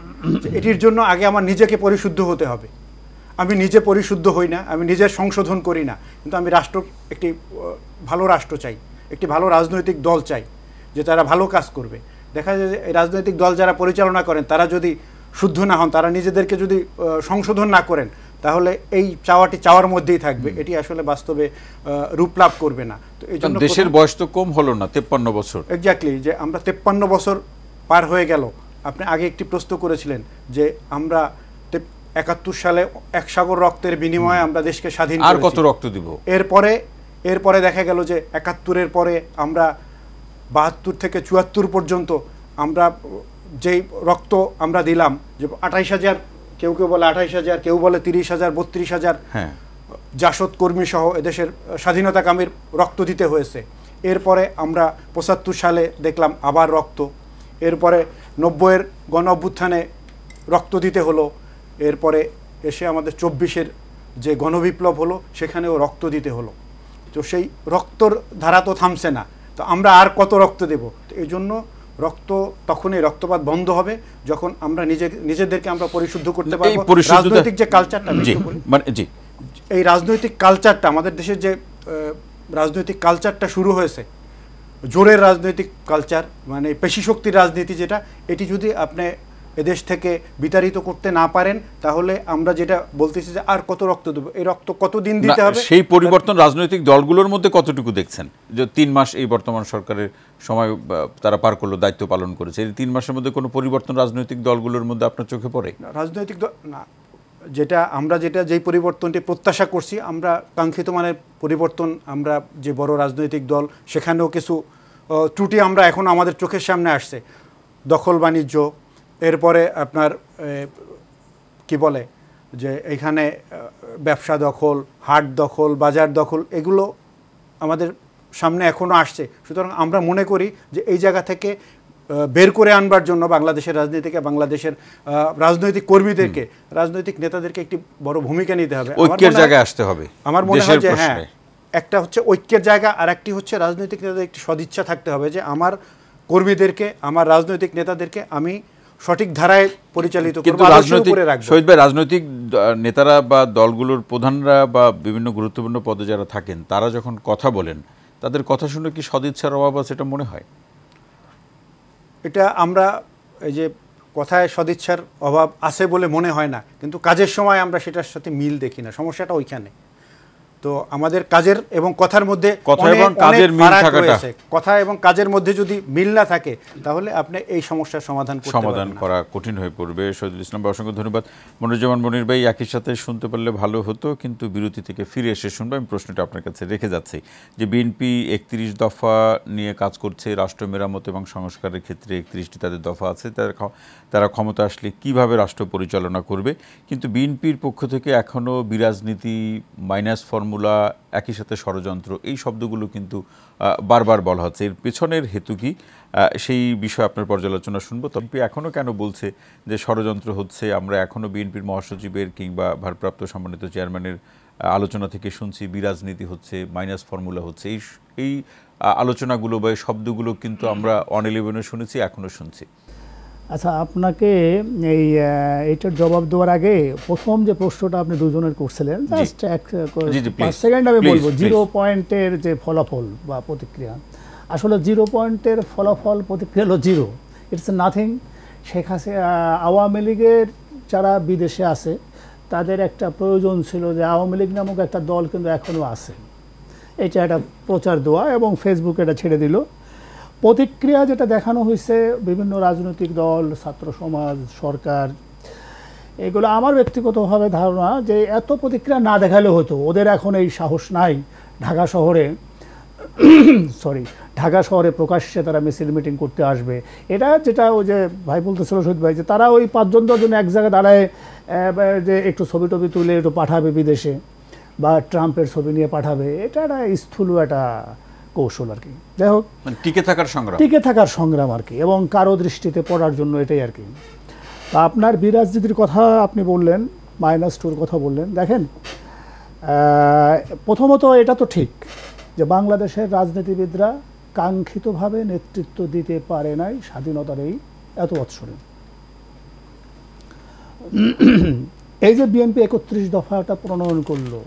এটির জন্য আগে আমার নিজেকে পরিশুদ্ধ হতে হবে। আমি নিজে পরিশুদ্ধ হই না, আমি নিজের সংশোধন করি না, কিন্তু আমি একটি ভালো রাষ্ট্র চাই, একটি ভালো রাজনৈতিক দল চাই যে তারা ভালো কাজ করবে। দেখা যায় যে এই রাজনৈতিক দল যারা পরিচালনা করেন, তারা যদি শুদ্ধ না হন, তারা নিজেদেরকে যদি সংশোধন না করেন, তাহলে এই চাওয়াটি চাওয়ার মধ্যেই থাকবে, এটি আসলে বাস্তবে রূপ লাভ করবে না। তো এই জন্য দেশের বয়স তো কম হলো না, 53 বছর। এক্স্যাক্টলি, যে আমরা 53 বছর পার হয়ে গেল। আপনি আগে একটি প্রশ্ন করেছিলেন যে আমরা 71 সালে 1 সাগর রক্তের বিনিময়ে আমরা দেশকে স্বাধীন করেছি, আর কত রক্ত দিব? এরপরে দেখা গেল যে 71-এর পরে আমরা 72 থেকে 74 পর্যন্ত আমরা যেই রক্ত আমরা দিলাম, যে 28,000, কেউ বলে 28,000, কেউ বলে 30,000, 32,000 জাসদ কর্মী সহ এদেশের স্বাধীনতাকামীর রক্ত দিতে হয়েছে। এরপরে আমরা 75 সালে দেখলাম আবার রক্ত, এরপরে 90-এর গণ অভ্যুত্থানে রক্ত দিতে হলো, এরপরে এসে আমাদের 24-এর যে গণবিপ্লব হলো, সেখানেও রক্ত দিতে হলো। তো সেই রক্তর ধারা তো থামছে না, তো আমরা আর কত রক্ত দেব? তো এই জন্য তখনই রক্তপাত বন্ধ হবে যখন আমরা নিজেদেরকে আমরা পরিশুদ্ধ করতে পারবো। রাজনৈতিক যে কালচারটা, এই রাজনৈতিক কালচারটা আমাদের দেশের যে রাজনৈতিক কালচারটা শুরু হয়েছে, জোরের রাজনৈতিক কালচার, মানে পেশি শক্তির রাজনীতি যেটা, এটি যদি আপনি এদেশ থেকে বিতাড়িত করতে না পারেন, তাহলে আমরা যেটা বলতেছি যে আর কত রক্ত দেবো, এই রক্ত কতদিন দিতে হবে। সেই পরিবর্তন রাজনৈতিক দলগুলোর মধ্যে কতটুকু দেখছেন? যে 3 মাস এই বর্তমান সরকারের সময় তারা পার করলো, দায়িত্ব পালন করেছে, এই 3 মাসের মধ্যে কোনো পরিবর্তন রাজনৈতিক দলগুলোর মধ্যে আপনার চোখে পড়ে? রাজনৈতিক দল না, যেই পরিবর্তনটি প্রত্যাশা করছি আমরা, কাঙ্ক্ষিত মানের পরিবর্তন, আমরা যে বড় রাজনৈতিক দল সেখানেও কিছু ত্রুটি আমরা এখন আমাদের চোখের সামনে আসছে। দখল বাণিজ্য, এরপরে আপনার কি বলে যে এখানে ব্যবসা দখল, হাট দখল, বাজার দখল, এগুলো আমাদের সামনে এখনও আসছে। সুতরাং আমরা মনে করি যে এই জায়গা থেকে বের করে আনবার জন্য বাংলাদেশের রাজনীতিকে, বাংলাদেশের রাজনৈতিক কর্মীদেরকে, রাজনৈতিক নেতাদেরকে একটি বড় ভূমিকা নিতে হবে, ঐক্যের জায়গায় আসতে হবে। আমার মনে হয় যে হ্যাঁ, একটা হচ্ছে ঐক্যের জায়গা, আর একটি হচ্ছে রাজনৈতিক নেতাদের একটি সদিচ্ছা থাকতে হবে যে আমার কর্মীদেরকে, আমার রাজনৈতিক নেতাদেরকে আমি সঠিক ধারায় পরিচালিত করব। শহীদ ভাই, রাজনৈতিক নেতারা বা দলগুলোর প্রধানরা বা বিভিন্ন গুরুত্বপূর্ণ পদে যারা থাকেন, তারা যখন কথা বলেন, তাদের কথা শুনে কি সদিচ্ছার অভাব আছে এটা মনে হয়? এটা আমরা এই যে কথায় সদিচ্ছার অভাব আছে বলে মনে হয় না, কিন্তু কাজের সময় আমরা সেটার সাথে মিল দেখি না। সমস্যাটা ওইখানে। তো আমাদের কাজের এবং কথার মধ্যে কথা এবং কাজের মধ্যে যদি মিল না থাকে, তাহলে আপনি এই সমস্যার সমাধান করা কঠিন হয়ে পড়বে। শহীদুল ইসলাম ভাই, অসংখ্য ধন্যবাদ। মনিরুজ্জামান মনির ভাই, একই সাথে শুনতে পারলে ভালো হতো, কিন্তু বিরতি থেকে ফিরে এসে শুনবো। আমি প্রশ্নটা আপনার কাছে রেখে যাচ্ছি যে বিএনপি 31 দফা নিয়ে কাজ করছে, রাষ্ট্র মেরামত এবং সংস্কারের ক্ষেত্রে 31টি তাদের দফা আছে, তারা ক্ষমতা আসলে কিভাবে রাষ্ট্র পরিচালনা করবে। কিন্তু বিএনপির পক্ষ থেকে এখনও বিরাজনীতি, মাইনাস ফর্মুলা, একই সাথে ষড়যন্ত্র, এই শব্দগুলো কিন্তু বারবার বলা হচ্ছে। এর পেছনের হেতু কি, সেই বিষয়ে আপনার পর্যালোচনা শুনবো। তবে এখনও কেন বলছে যে ষড়যন্ত্র হচ্ছে? আমরা এখনও বিএনপির মহাসচিবের কিংবা ভারপ্রাপ্ত সম্মানিত চেয়ারম্যানের আলোচনা থেকে শুনছি বিরাজনীতি হচ্ছে, মাইনাস ফর্মুলা হচ্ছে। এই আলোচনাগুলো বা শব্দগুলো কিন্তু আমরা অন 11-এ শুনেছি, এখনও শুনছি। আচ্ছা, আপনাকে এইটার জবাব দেওয়ার আগে প্রথম যে প্রশ্নটা আপনি দুজনের করছিলেন, জাস্ট 5 সেকেন্ড আমি বলবো 0 পয়েন্টের যে ফলাফল বা প্রতিক্রিয়া। আসলে 0 পয়েন্টের ফলাফল প্রতিক্রিয়া হলো 0, ইটস নাথিং। শেখ হাসিনা, আওয়ামী লীগের যারা বিদেশে আছে তাদের একটা প্রয়োজন ছিল যে আওয়ামী লীগ নামক একটা দল কিন্তু এখনও আছে, এটা একটা প্রচার দেওয়া, এবং ফেসবুকে এটা ছেড়ে দিল। প্রতিক্রিয়া যেটা দেখানো হয়েছে বিভিন্ন রাজনৈতিক দল, ছাত্র সমাজ, সরকার, এগুলো আমার ব্যক্তিগতভাবে ধারণা যে এত প্রতিক্রিয়া না দেখালে হতো। ওদের এখন এই সাহস নাই ঢাকা শহরে প্রকাশ্যে তারা মিছিল মিটিং করতে আসবে। এটা যেটা ওই যে ভাই বলতেছিল, শহীদ ভাই, যে তারা ওই 5 জন এক জায়গায় দাঁড়ায় যে একটু ছবি টবি তুলে একটু পাঠাবে বিদেশে, বা ট্রাম্পের ছবি নিয়ে পাঠাবে, এটা একটা স্থূল একটা কৌশল আর কি। যাই হোক, টিকে থাকার সংগ্রাম আর কি, এবং কারো দৃষ্টিতে পড়ার জন্য, এটাই আর কি। আপনার বিরাজনীতির কথা আপনি বললেন, -2 কথা বললেন। দেখেন, প্রথমত এটা তো ঠিক যে বাংলাদেশের রাজনীতিবিদরা কাঙ্ক্ষিতভাবে নেতৃত্ব দিতে পারে নাই স্বাধীনতার এই এত বৎসরে। এই যে বিএনপি 31 দফাটা প্রণয়ন করলো,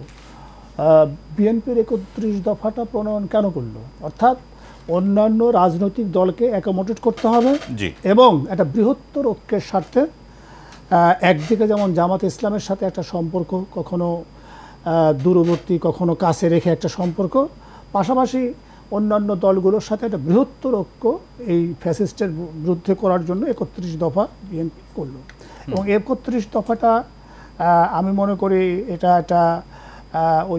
বিএনপির 31 দফাটা প্রণয়ন কেন করলো? অর্থাৎ অন্যান্য রাজনৈতিক দলকে অ্যাকোমোডেট করতে হবে, এবং একটা বৃহত্তর ঐক্যের স্বার্থে একদিকে যেমন জামাত ইসলামের সাথে একটা সম্পর্ক, কখনো দূরবর্তী কখনো কাছে রেখে একটা সম্পর্ক, পাশাপাশি অন্যান্য দলগুলোর সাথে একটা বৃহত্তর ঐক্য এই ফ্যাসিস্টের বিরুদ্ধে করার জন্য 31 দফা বিএনপি করলো। এবং 31 দফাটা আমি মনে করি এটা একটা ওই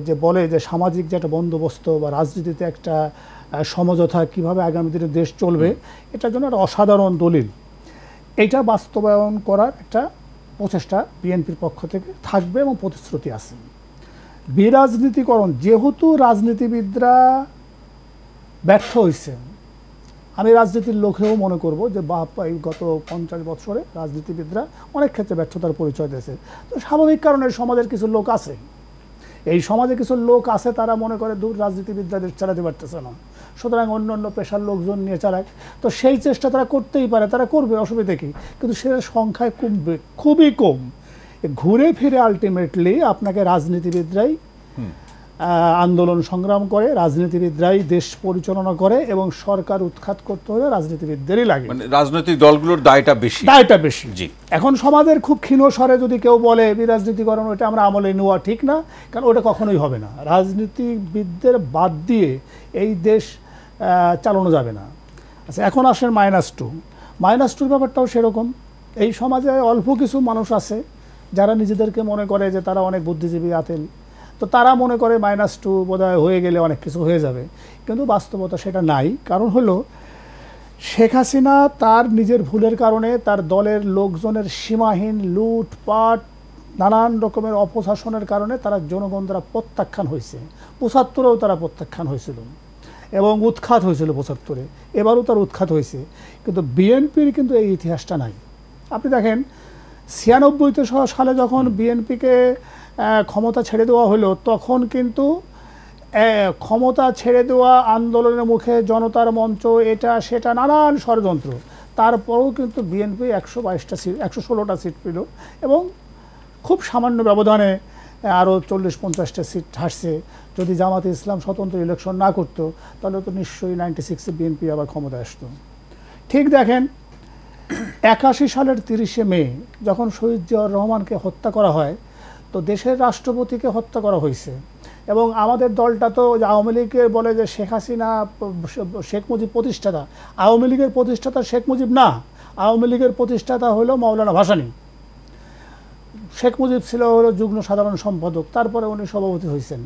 যে বলে যে সামাজিক যে একটা বন্দোবস্ত বা রাজনীতিতে একটা সমঝোতা, কীভাবে আগামী দিনে দেশ চলবে, এটার জন্য একটা অসাধারণ দলিল। এইটা বাস্তবায়ন করার একটা প্রচেষ্টা বিএনপির পক্ষ থেকে থাকবে এবং প্রতিশ্রুতি আছে। বিরাজনীতিকরণ, যেহেতু রাজনীতিবিদরা ব্যর্থ হয়েছে, আমি রাজনীতির লোকেও মনে করব যে গত 50 বছরে রাজনীতিবিদরা অনেক ক্ষেত্রে ব্যর্থতার পরিচয় দিয়েছে। তো স্বাভাবিক কারণে সমাজের কিছু লোক আছে, এই সমাজে কিছু লোক আছে, তারা মনে করে দূর রাজনীতিবিদরা দেশ চালাতে পারতেছে না, সুতরাং অন্য পেশার লোকজন নিয়ে চালাক। তো সেই চেষ্টা তারা করতেই পারে, তারা করবে, অসুবিধা কী? কিন্তু সেটা সংখ্যায় কমবে, খুবই কম। ঘুরে ফিরে আলটিমেটলি আপনাকে রাজনীতিবিদরাই আন্দোলন সংগ্রাম করে, রাজনীতিবিদরাই দেশ পরিচালনা করে এবং সরকার উৎখাত করতে হলে রাজনীতিবিদদেরই লাগে, মানে রাজনৈতিক দলগুলোর দায়টা বেশি। জি, এখন সমাজের খুব ক্ষীণ স্বরে যদি কেউ বলে বিরাজনীতিকরণ, ওটা আমরা আমলে নেওয়া ঠিক না, কারণ ওটা কখনোই হবে না। রাজনীতিবিদদের বাদ দিয়ে এই দেশ চালানো যাবে না। আচ্ছা, এখন আসেন -2 ব্যাপারটাও সেরকম। এই সমাজে অল্প কিছু মানুষ আছে যারা নিজেদেরকে মনে করে যে তারা অনেক বুদ্ধিজীবী আতেল, তো তারা মনে করে -2 বোধহয় হয়ে গেলে অনেক কিছু হয়ে যাবে, কিন্তু বাস্তবতা সেটা নাই। কারণ হলো শেখ হাসিনা তার নিজের ভুলের কারণে তার দলের লোকজনের সীমাহীন লুটপাট, নানান রকমের অপশাসনের কারণে তারা জনগণ দ্বারা প্রত্যাখ্যান হয়েছে। 75-এও তারা প্রত্যাখ্যান হয়েছিল এবং উৎখাত হয়েছিল 75-এ, এবারও তার উৎখাত হয়েছে। কিন্তু বিএনপির কিন্তু এই ইতিহাসটা নাই। আপনি দেখেন 96 সালে যখন বিএনপিকে ক্ষমতা ছেড়ে দেওয়া হলো, তখন কিন্তু ক্ষমতা ছেড়ে দেওয়া আন্দোলনের মুখে জনতার মঞ্চ, এটা সেটা নানান ষড়যন্ত্র, তারপরেও কিন্তু বিএনপি 116টা সিট পেল এবং খুব সামান্য ব্যবধানে আরও 40-50টা সিট হাসছে। যদি জামাতে ইসলাম স্বতন্ত্র ইলেকশন না করতো তাহলে তো নিশ্চয়ই 96-এ বিএনপি আবার ক্ষমতায় আসতো। ঠিক দেখেন 81 সালের 30শে মে যখন শহীদ জিয়াউর রহমানকে হত্যা করা হয়, তো দেশের রাষ্ট্রপতিকে হত্যা করা হয়েছে এবং আমাদের দলটা তো আওয়ামী লীগের বলে যে শেখ হাসিনা শেখ মুজিব প্রতিষ্ঠাতা। আওয়ামী লীগের প্রতিষ্ঠাতা শেখ মুজিব না, আওয়ামী লীগের প্রতিষ্ঠাতা হলো মাওলানা ভাসানী। শেখ মুজিব ছিল হলো যুগ্ম সাধারণ সম্পাদক, তারপরে উনি সভাপতি হয়েছেন,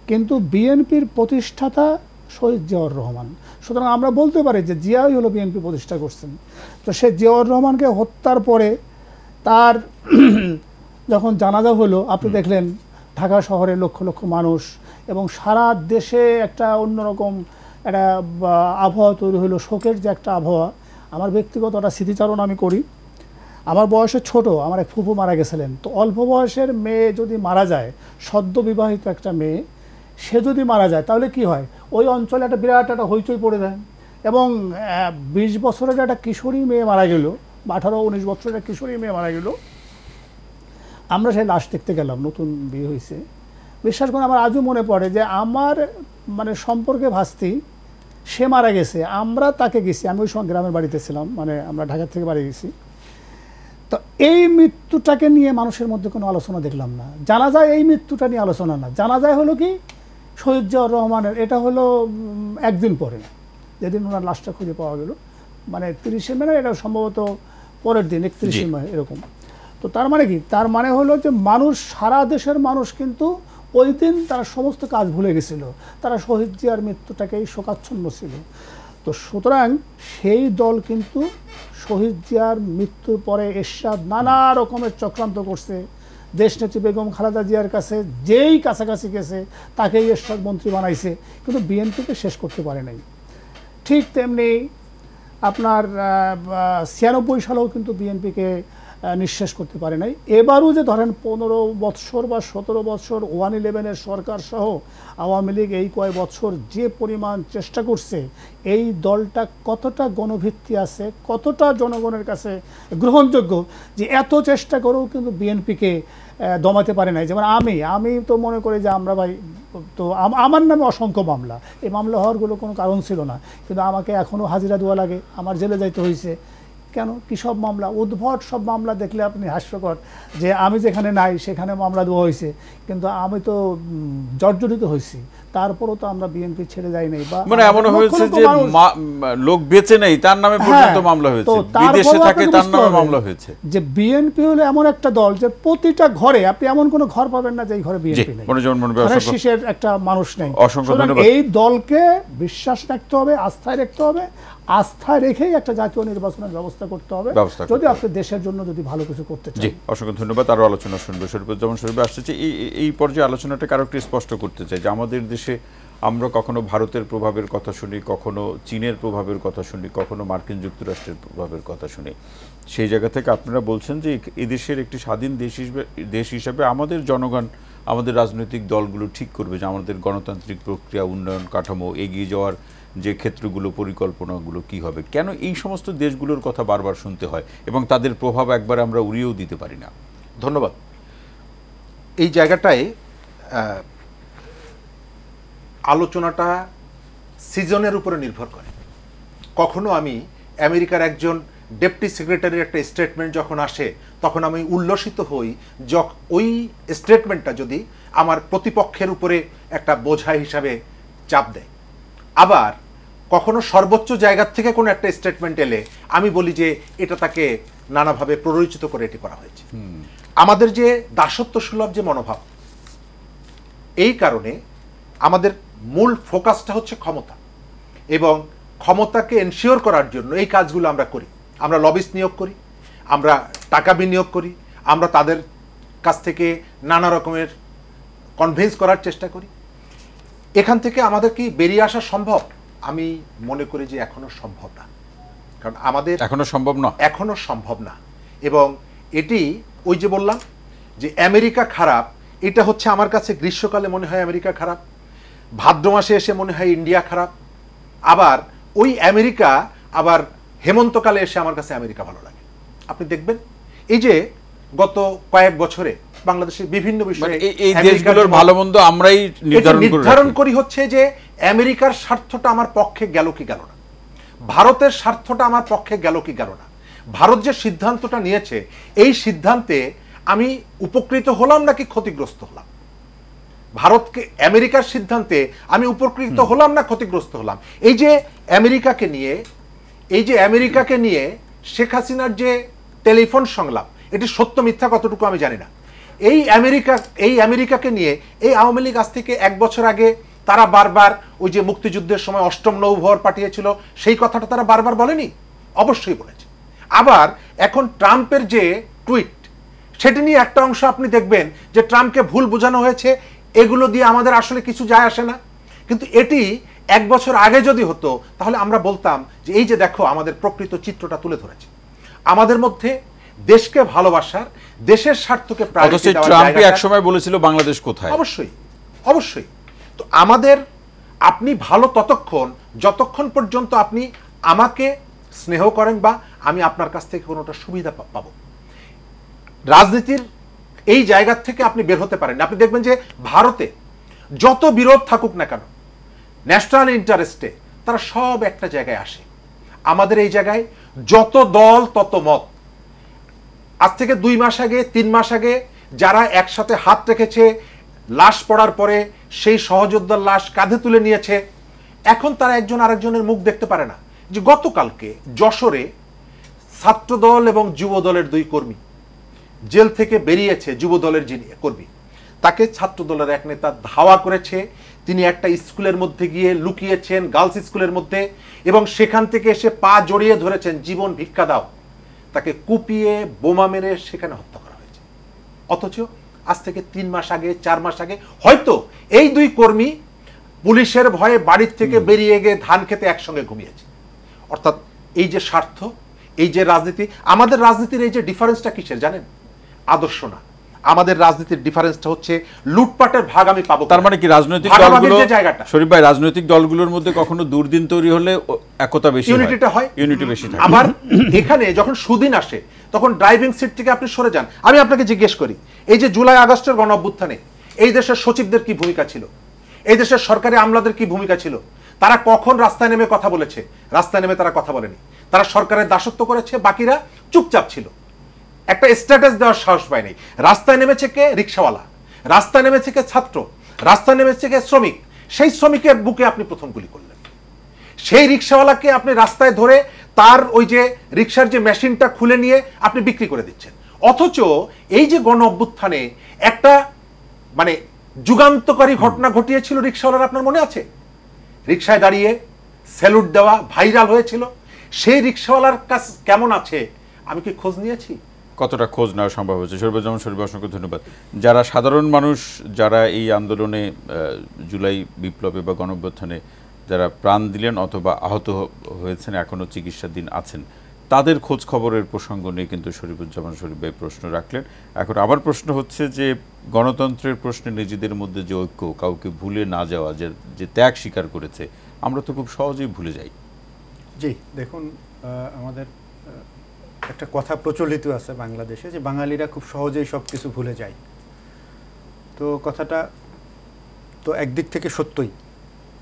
কিন্তু বিএনপির প্রতিষ্ঠাতা শহীদ জিয়াউর রহমান। সুতরাং আমরা বলতে পারি যে জিয়াই হলো বিএনপি প্রতিষ্ঠা করছেন। তো সে জিয়াউর রহমানকে হত্যার পরে তার যখন জানাজা হলো, আপনি দেখলেন ঢাকা শহরে লক্ষ লক্ষ মানুষ এবং সারা দেশে একটা অন্যরকম একটা আবহাওয়া তৈরি হলো, শোকের যে একটা আবহাওয়া। আমার ব্যক্তিগত একটা স্মৃতিচারণ আমি করি। আমার বয়সে ছোট, আমার এক ফুফু মারা গেছিলেন। তো অল্প বয়সের মেয়ে যদি মারা যায়, সদ্য বিবাহিত একটা মেয়ে, সে যদি মারা যায় তাহলে কি হয়, ওই অঞ্চলে একটা বিরাট একটা হইচই পড়ে যায়। এবং 20 বছরের একটা কিশোরী মেয়ে মারা গেল, 18-19 বছরের কিশোরী মেয়ে মারা গেল, আমরা সেই লাশ দেখতে গেলাম, নতুন বিয়ে হয়েছে। বিশ্বাস করে আমার আজও মনে পড়ে যে আমার মানে সম্পর্কে ভাস্তি, সে মারা গেছে, আমরা তাকে গেছি, আমি ওই সময় গ্রামের বাড়িতে ছিলাম, মানে আমরা ঢাকা থেকে বাড়ি গেছি। তো এই মৃত্যুটাকে নিয়ে মানুষের মধ্যে কোনো আলোচনা দেখলাম না। জানা যায় এই মৃত্যুটা নিয়ে আলোচনা না, জানা যায় হলো কি শহীদ জিয়াউর রহমানের, এটা হলো একদিন পরে, যেদিন ওনার লাশটা খুঁজে পাওয়া গেল, মানে 30শে মে, এটা সম্ভবত পরের দিন 31শে মে এরকম। তো তার মানে কি, তার মানে হলো যে মানুষ, সারা দেশের মানুষ কিন্তু ওই দিন তারা সমস্ত কাজ ভুলে গেছিল, তারা শহীদ জিয়ার মৃত্যুটাকেই শোকাচ্ছন্ন ছিল। তো সুতরাং সেই দল কিন্তু শহীদ জিয়ার মৃত্যুর পরে এরশাদ নানা রকমের চক্রান্ত করছে। দেশনেত্রী বেগম খালেদা জিয়ার কাছে যেই কাছাকাছি গেছে তাকেই এরশাদ মন্ত্রী বানাইছে, কিন্তু বিএনপিকে শেষ করতে পারে নাই। ঠিক তেমনি আপনার 96 সালেও কিন্তু বিএনপিকে নিঃশেষ করতে পারে নাই। এবারও যে ধরেন 15 বৎসর বা 17 বৎসর 111-এর সরকার সহ আওয়ামী লীগ এই কয় বছর যে পরিমাণ চেষ্টা করছে, এই দলটা কতটা গণভিত্তি আছে, কতটা জনগণের কাছে গ্রহণযোগ্য, যে এত চেষ্টা করেও কিন্তু বিএনপিকে দমাতে পারে নাই। যেমন আমি তো মনে করি যে আমরা ভাই, তো আমার নামে অসংখ্য মামলা, এই মামলা হওয়ারগুলো কোনো কারণ ছিল না, কিন্তু আমাকে এখনও হাজিরা দেওয়া লাগে, আমার জেলে যাইতে হয়েছে। কেন? কি সব মামলা, উদ্ভট সব মামলা দেখলে আপনি হাস্যকর, যে আমি যেখানে নাই সেখানে মামলা দেওয়া হয়েছে, কিন্তু আমি তো জর্জরিত হয়েছি, তারপরও তো আমরা বিএনপি ছেড়ে যাই নাই। বা মানে এমন হয়েছে যে লোক বেঁচে নেই তার নামে পর্যন্ত মামলা হয়েছে, বিদেশে থাকে তার নামে মামলা হয়েছে। যে বিএনপি হলো এমন একটা দল যে প্রতিটা ঘরে, আপনি এমন কোনো ঘর পাবেন না যে এই ঘরে বিএনপি নেই, শীষের একটা মানুষ নেই। এই দলকে বিশ্বাস রাখতে হবে, আস্থায় রাখতে হবে, আস্থায় রেখেই একটা জাতীয় নির্বাচনের ব্যবস্থা করতে হবে, যদি আপনি দেশের জন্য যদি ভালো কিছু করতে চান। অসংখ্য ধন্যবাদ। আরো আলোচনা শুনবো। শরীফুজ্জামান শরীফ আসছে। এই পর্যায়ে আলোচনাটাকে আরো একটু স্পষ্ট করতে চাই যে আমাদের দেশে আমরা কখনো ভারতের প্রভাবের কথা শুনি, কখনো চীনের প্রভাবের কথা শুনি, কখনো মার্কিন যুক্তরাষ্ট্রের প্রভাবের কথা শুনি। সেই জায়গা থেকে আপনারা বলছেন যে এদেশের একটি স্বাধীন দেশ হিসাবে আমাদের জনগণ, আমাদের রাজনৈতিক দলগুলো ঠিক করবে যে আমাদের গণতান্ত্রিক প্রক্রিয়া, উন্নয়ন কাঠামো, এগিয়ে যাওয়ার যে ক্ষেত্রগুলো, পরিকল্পনাগুলো কি হবে। কেন এই সমস্ত দেশগুলোর কথা বারবার শুনতে হয় এবং তাদের প্রভাব একবার আমরা উড়িয়েও দিতে পারি না? ধন্যবাদ। এই জায়গাটায় আলোচনাটা সিজনের উপরে নির্ভর করে। কখনো আমি আমেরিকার একজন ডেপুটি সেক্রেটারির একটা স্টেটমেন্ট যখন আসে তখন আমি উল্লসিত হই ওই স্টেটমেন্টটা যদি আমার প্রতিপক্ষের উপরে একটা বোঝা হিসাবে চাপ দেয়। আবার কখনো সর্বোচ্চ জায়গা থেকে কোনো একটা স্টেটমেন্ট এলে আমি বলি যে এটা তাকে নানাভাবে প্ররোচিত করে এটি করা হয়েছে। আমাদের যে দাসত্ব সুলভ যে মনোভাব, এই কারণে আমাদের মূল ফোকাসটা হচ্ছে ক্ষমতা, এবং ক্ষমতাকে এনশিওর করার জন্য এই কাজগুলো আমরা করি। আমরা লবিস্ট নিয়োগ করি, আমরা টাকা বিনিয়োগ করি, আমরা তাদের কাছ থেকে নানা রকমের কনভিন্স করার চেষ্টা করি। এখান থেকে আমাদের কি বেরিয়ে আসা সম্ভব? আমি মনে করি যে এখনো সম্ভব না, কারণ আমাদের এখনো সম্ভব না। এবং এটি ওই যে বললাম যে আমেরিকা খারাপ, এটা হচ্ছে আমার কাছে গ্রীষ্মকালে মনে হয় আমেরিকা খারাপ, ভাদ্র মাসে এসে মনে হয় ইন্ডিয়া খারাপ, আবার ওই আমেরিকা আবার হেমন্তকালে এসে আমার কাছে আমেরিকা ভালো লাগে। আপনি দেখবেন এই যে গত কয়েক বছরে বাংলাদেশের বিভিন্ন বিষয়ে এই দেশগুলোর ভালো মন্দ আমরাই নির্ধারণ করি হচ্ছে যে আমেরিকার স্বার্থটা আমার পক্ষে গেল কি গেল না, ভারতের স্বার্থটা আমার পক্ষে গেল কি গেল না, ভারত যে সিদ্ধান্তটা নিয়েছে এই সিদ্ধান্তে আমি উপকৃত হলাম নাকি ক্ষতিগ্রস্ত হলাম, ভারতকে আমেরিকার সিদ্ধান্তে আমি উপকৃত হলাম না ক্ষতিগ্রস্ত হলাম। এই যে আমেরিকাকে নিয়ে শেখ হাসিনার যে টেলিফোন সংলাপ, এটি সত্য মিথ্যা কতটুকু আমি জানি না। এই আমেরিকাকে নিয়ে এই আওয়ামী লীগ আজ থেকে 1 বছর আগে তারা বারবার ওই যে মুক্তিযুদ্ধের সময় 8ম নৌবহর পাঠিয়েছিল সেই কথাটা তারা বারবার বলেনি? অবশ্যই বলেছে। আবার এখন ট্রাম্পের যে টুইট, সেটি নিয়ে একটা অংশ আপনি দেখবেন যে ট্রাম্পকে ভুল বোঝানো হয়েছে, এগুলো দিয়ে আমাদের আসলে কিছু যায় আসে না। কিন্তু এটি 1 বছর আগে যদি হতো তাহলে আমরা বলতাম যে এই যে দেখো আমাদের প্রকৃত চিত্রটা তুলে ধরেছে। আমাদের মধ্যে দেশকে ভালোবাসার, দেশের স্বার্থকে প্রায়োরিটি দেওয়ার জায়গা। ট্রাম্প একসময় বলেছিল বাংলাদেশ কোথায়। অবশ্যই। তো আমাদের, আপনি ভালো ততক্ষণ যতক্ষণ পর্যন্ত আপনি আমাকে স্নেহ করেন বা আমি আপনার কাছ থেকে কোনোটা সুবিধা পাবো। রাজনীতির এই জায়গা থেকে আপনি বের হতে পারেন। আপনি দেখবেন যে ভারতে যত বিরোধ থাকুক না কেন, ন্যাশনাল ইন্টারেস্টে তারা সব একটা জায়গায় আসে। আমাদের এই জায়গায় যত দল তত মত। আজ থেকে 2 মাস আগে 3 মাস আগে যারা একসাথে হাত রেখেছে, লাশ পড়ার পরে সেই সহযোদ্ধার লাশ কাঁধে তুলে নিয়েছে, এখন তারা একজন আরেকজনের মুখ দেখতে পারে না। যে গতকালকে যশোরে ছাত্রদল এবং যুব দলের 2 কর্মী জেল থেকে বেরিয়েছে, যুব দলের যিনি কর্মী, তাকে ছাত্রদলের এক নেতা ধাওয়া করেছে। তিনি একটা স্কুলের মধ্যে গিয়ে লুকিয়েছেন, গার্লস স্কুলের মধ্যে, এবং সেখান থেকে এসে পা জড়িয়ে ধরেছেন, জীবন ভিক্ষা দাও। তাকে কুপিয়ে বোমা মেরে সেখানে হত্যা করা হয়েছে। অথচ আজ থেকে 3 মাস আগে 4 মাস আগে হয়তো এই 2 কর্মী পুলিশের ভয়ে বাড়ির থেকে বেরিয়ে গিয়ে ধান খেতে একসঙ্গে ঘুমিয়েছে। অর্থাৎ এই যে স্বার্থ, এই যে রাজনীতি, আমাদের রাজনীতির এই যে ডিফারেন্সটা কিসের জানেন? আদর্শ না। আমাদের রাজনীতির ডিফারেন্সটা হচ্ছে লুটপাটের ভাগ আমি পাবো। তার মানে কি রাজনৈতিক দলগুলো, শরীফ ভাই, রাজনৈতিক দলগুলোর মধ্যে কখনো দুর্দিন তৈরি হলে একতা বেশি হয়, ইউনিটি বেশি থাকে। আবার এখানে যখন সুদিন আসে তখন ড্রাইভিং সিট থেকে আপনি সরে যান। আমি আপনাকে জিজ্ঞেস করি, এই যে জুলাই আগস্টের গণ অভ্যুত্থানে এই দেশের সচিবদের কি ভূমিকা ছিল? এই দেশের সরকারি আমলাদের কি ভূমিকা ছিল? তারা কখন রাস্তায় নেমে কথা বলেছে? রাস্তায় নেমে তারা কথা বলেনি। তারা সরকারের দাসত্ব করেছে, বাকিরা চুপচাপ ছিল, একটা স্ট্যাটাস দেওয়ার সাহস পায়নি। রাস্তায় নেমেছে কে? রিক্সাওয়ালা। রাস্তায় নেমেছে কে? ছাত্র। রাস্তায় নেমেছে কে? শ্রমিক। সেই শ্রমিকের বুকে আপনি প্রথম গুলি করলেন। সেই রিক্সাওয়ালাকে আপনি রাস্তায় ধরে তার ওই যে রিক্সার যে মেশিনটা খুলে নিয়ে আপনি বিক্রি করে দিচ্ছেন। অথচ এই যে গণ অভ্যুত্থানে একটা মানে যুগান্তকারী ঘটনা ঘটিয়েছিল রিক্সাওয়ালার, আপনার মনে আছে? রিক্সায় দাঁড়িয়ে স্যালুট দেওয়া ভাইরাল হয়েছিল। সেই রিক্সাওয়ালার কাছ কেমন আছে আমি কি খোঁজ নিয়েছি? কতটা খোঁজ নেওয়া সম্ভব হয়েছে? শরীফুজ্জামান শরীফ, অসংখ্য ধন্যবাদ। যারা সাধারণ মানুষ, যারা এই আন্দোলনে জুলাই বিপ্লবে বা গণঅভ্যুত্থানে যারা প্রাণ দিলেন অথবা আহত হয়েছেন, এখনও চিকিৎসাধীন আছেন, তাদের খোঁজ খবরের প্রসঙ্গ নিয়ে কিন্তু শরীফুজ্জামান শরীফ ভাই প্রশ্ন রাখলেন। এখন আবার প্রশ্ন হচ্ছে যে গণতন্ত্রের প্রশ্নে নিজেদের মধ্যে যে ঐক্য, কাউকে ভুলে না যাওয়া, যে ত্যাগ স্বীকার করেছে, আমরা তো খুব সহজেই ভুলে যাই। জি, দেখুন, আমাদের একটা কথা প্রচলিত আছে বাংলাদেশে যে বাঙালিরা খুব সহজেই সব কিছু ভুলে যায়। তো কথাটা তো একদিক থেকে সত্যই,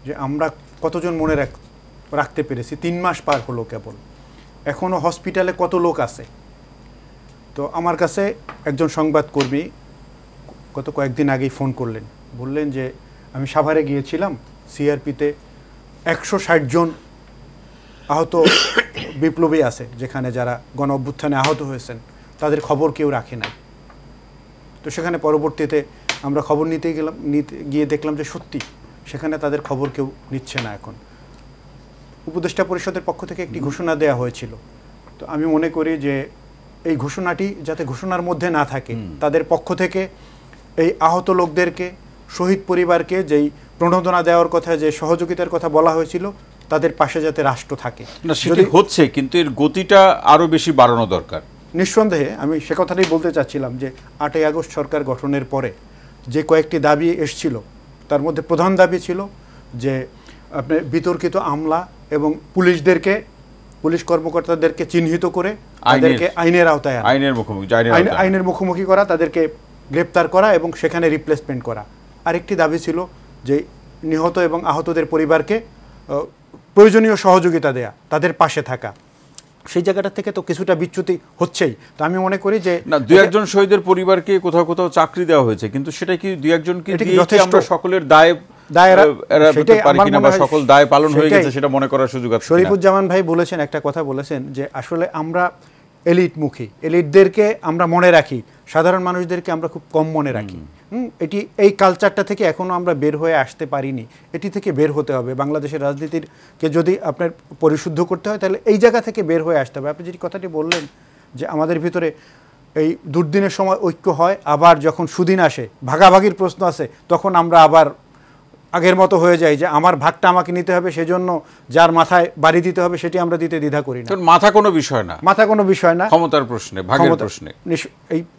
যে আমরা কতজন মনে রাখতে পেরেছি। 3 মাস পার হলো কেবল, এখনও হসপিটালে কত লোক আছে। তো আমার কাছে একজন সংবাদকর্মী গত কয়েকদিন আগেই ফোন করলেন, বললেন যে আমি সাভারে গিয়েছিলাম, সিআরপিতে 160 জন আহত বিপ্লবী আছে, যেখানে যারা গণ অভ্যুত্থানে আহত হয়েছেন তাদের খবর কেউ রাখে নাই। তো সেখানে পরবর্তীতে আমরা খবর নিতে গিয়ে দেখলাম যে সত্যি সেখানে তাদের খবর কেউ নিচ্ছে না। এখন উপদেষ্টা পরিষদের পক্ষ থেকে একটি ঘোষণা দেয়া হয়েছিল। তো আমি মনে করি যে এই ঘোষণাটি যাতে ঘোষণার মধ্যে না থাকে, তাদের পক্ষ থেকে এই আহত লোকদেরকে, শহীদ পরিবারকে যেই প্রণোদনা দেওয়ার কথা, যে সহযোগিতার কথা বলা হয়েছিল, তাদের পাশে যাতে রাষ্ট্র থাকে। না, সেটি হচ্ছে, কিন্তু এর গতিটা আরো বেশি বাড়ানো দরকার। নিঃসন্দেহে আমি সে কথাটাই বলতে চাচ্ছিলাম যে 8ই আগস্ট সরকার গঠনের পরে যে কয়েকটি দাবি এসেছিল, তার মধ্যে প্রধান দাবি ছিল যে আপনার বিতর্কিত আমলা এবং পুলিশ কর্মকর্তাদেরকে চিহ্নিত করে তাদেরকে আইনের আওতায় আনা, আইনের মুখোমুখি করা, তাদেরকে গ্রেপ্তার করা এবং সেখানে রিপ্লেসমেন্ট করা। আরেকটি দাবি ছিল যে নিহত এবং আহতদের পরিবারকে প্রয়োজনীয় সহযোগিতা দেয়া, তাদের পাশে থাকা। সেই জায়গাটা থেকে তো কিছুটা বিচ্যুতি হচ্ছেই। তো আমি মনে করি যে না, 2-1 শহীদের পরিবারকে কোথাও কোথাও চাকরি দেওয়া হয়েছে, কিন্তু সেটা কি 2-1 কি আমরা সকলের সকল দায় পালন হয়ে গেছে সেটা মনে করার সুযোগ আছে? শরীফুজ্জামান ভাই বলেছেন, একটা কথা বলেছেন যে আসলে আমরা এলিটমুখী, এলিটদেরকে আমরা মনে রাখি, সাধারণ মানুষদেরকে আমরা খুব কম মনে রাখি। এই কালচারটা থেকে এখনো আমরা বের হয়ে আসতে পারিনি। এটি থেকে বের হতে হবে। বাংলাদেশের রাজনীতিকে যদি আপনার পরিশুদ্ধ করতে হয়, তাহলে এই জায়গা থেকে বের হয়ে আসতে হবে। আপনি যে কথাটি বললেন যে আমাদের ভিতরে এই দুর্দিনের সময় ঐক্য হয়, আবার যখন সুদিন আসে, ভাগাভাগির প্রশ্ন আসে, তখন আমরা আবার আগের মতো হয়ে যায় যে আমার ভাগটা আমাকে নিতে হবে, সেজন্য যার মাথায় বাড়ি দিতে হবে সেটি আমরা দিতে দ্বিধা করি না। মাথা কোনো বিষয় না, মাথা কোনো বিষয় না, ক্ষমতার প্রশ্নে, ভাগের প্রশ্নে।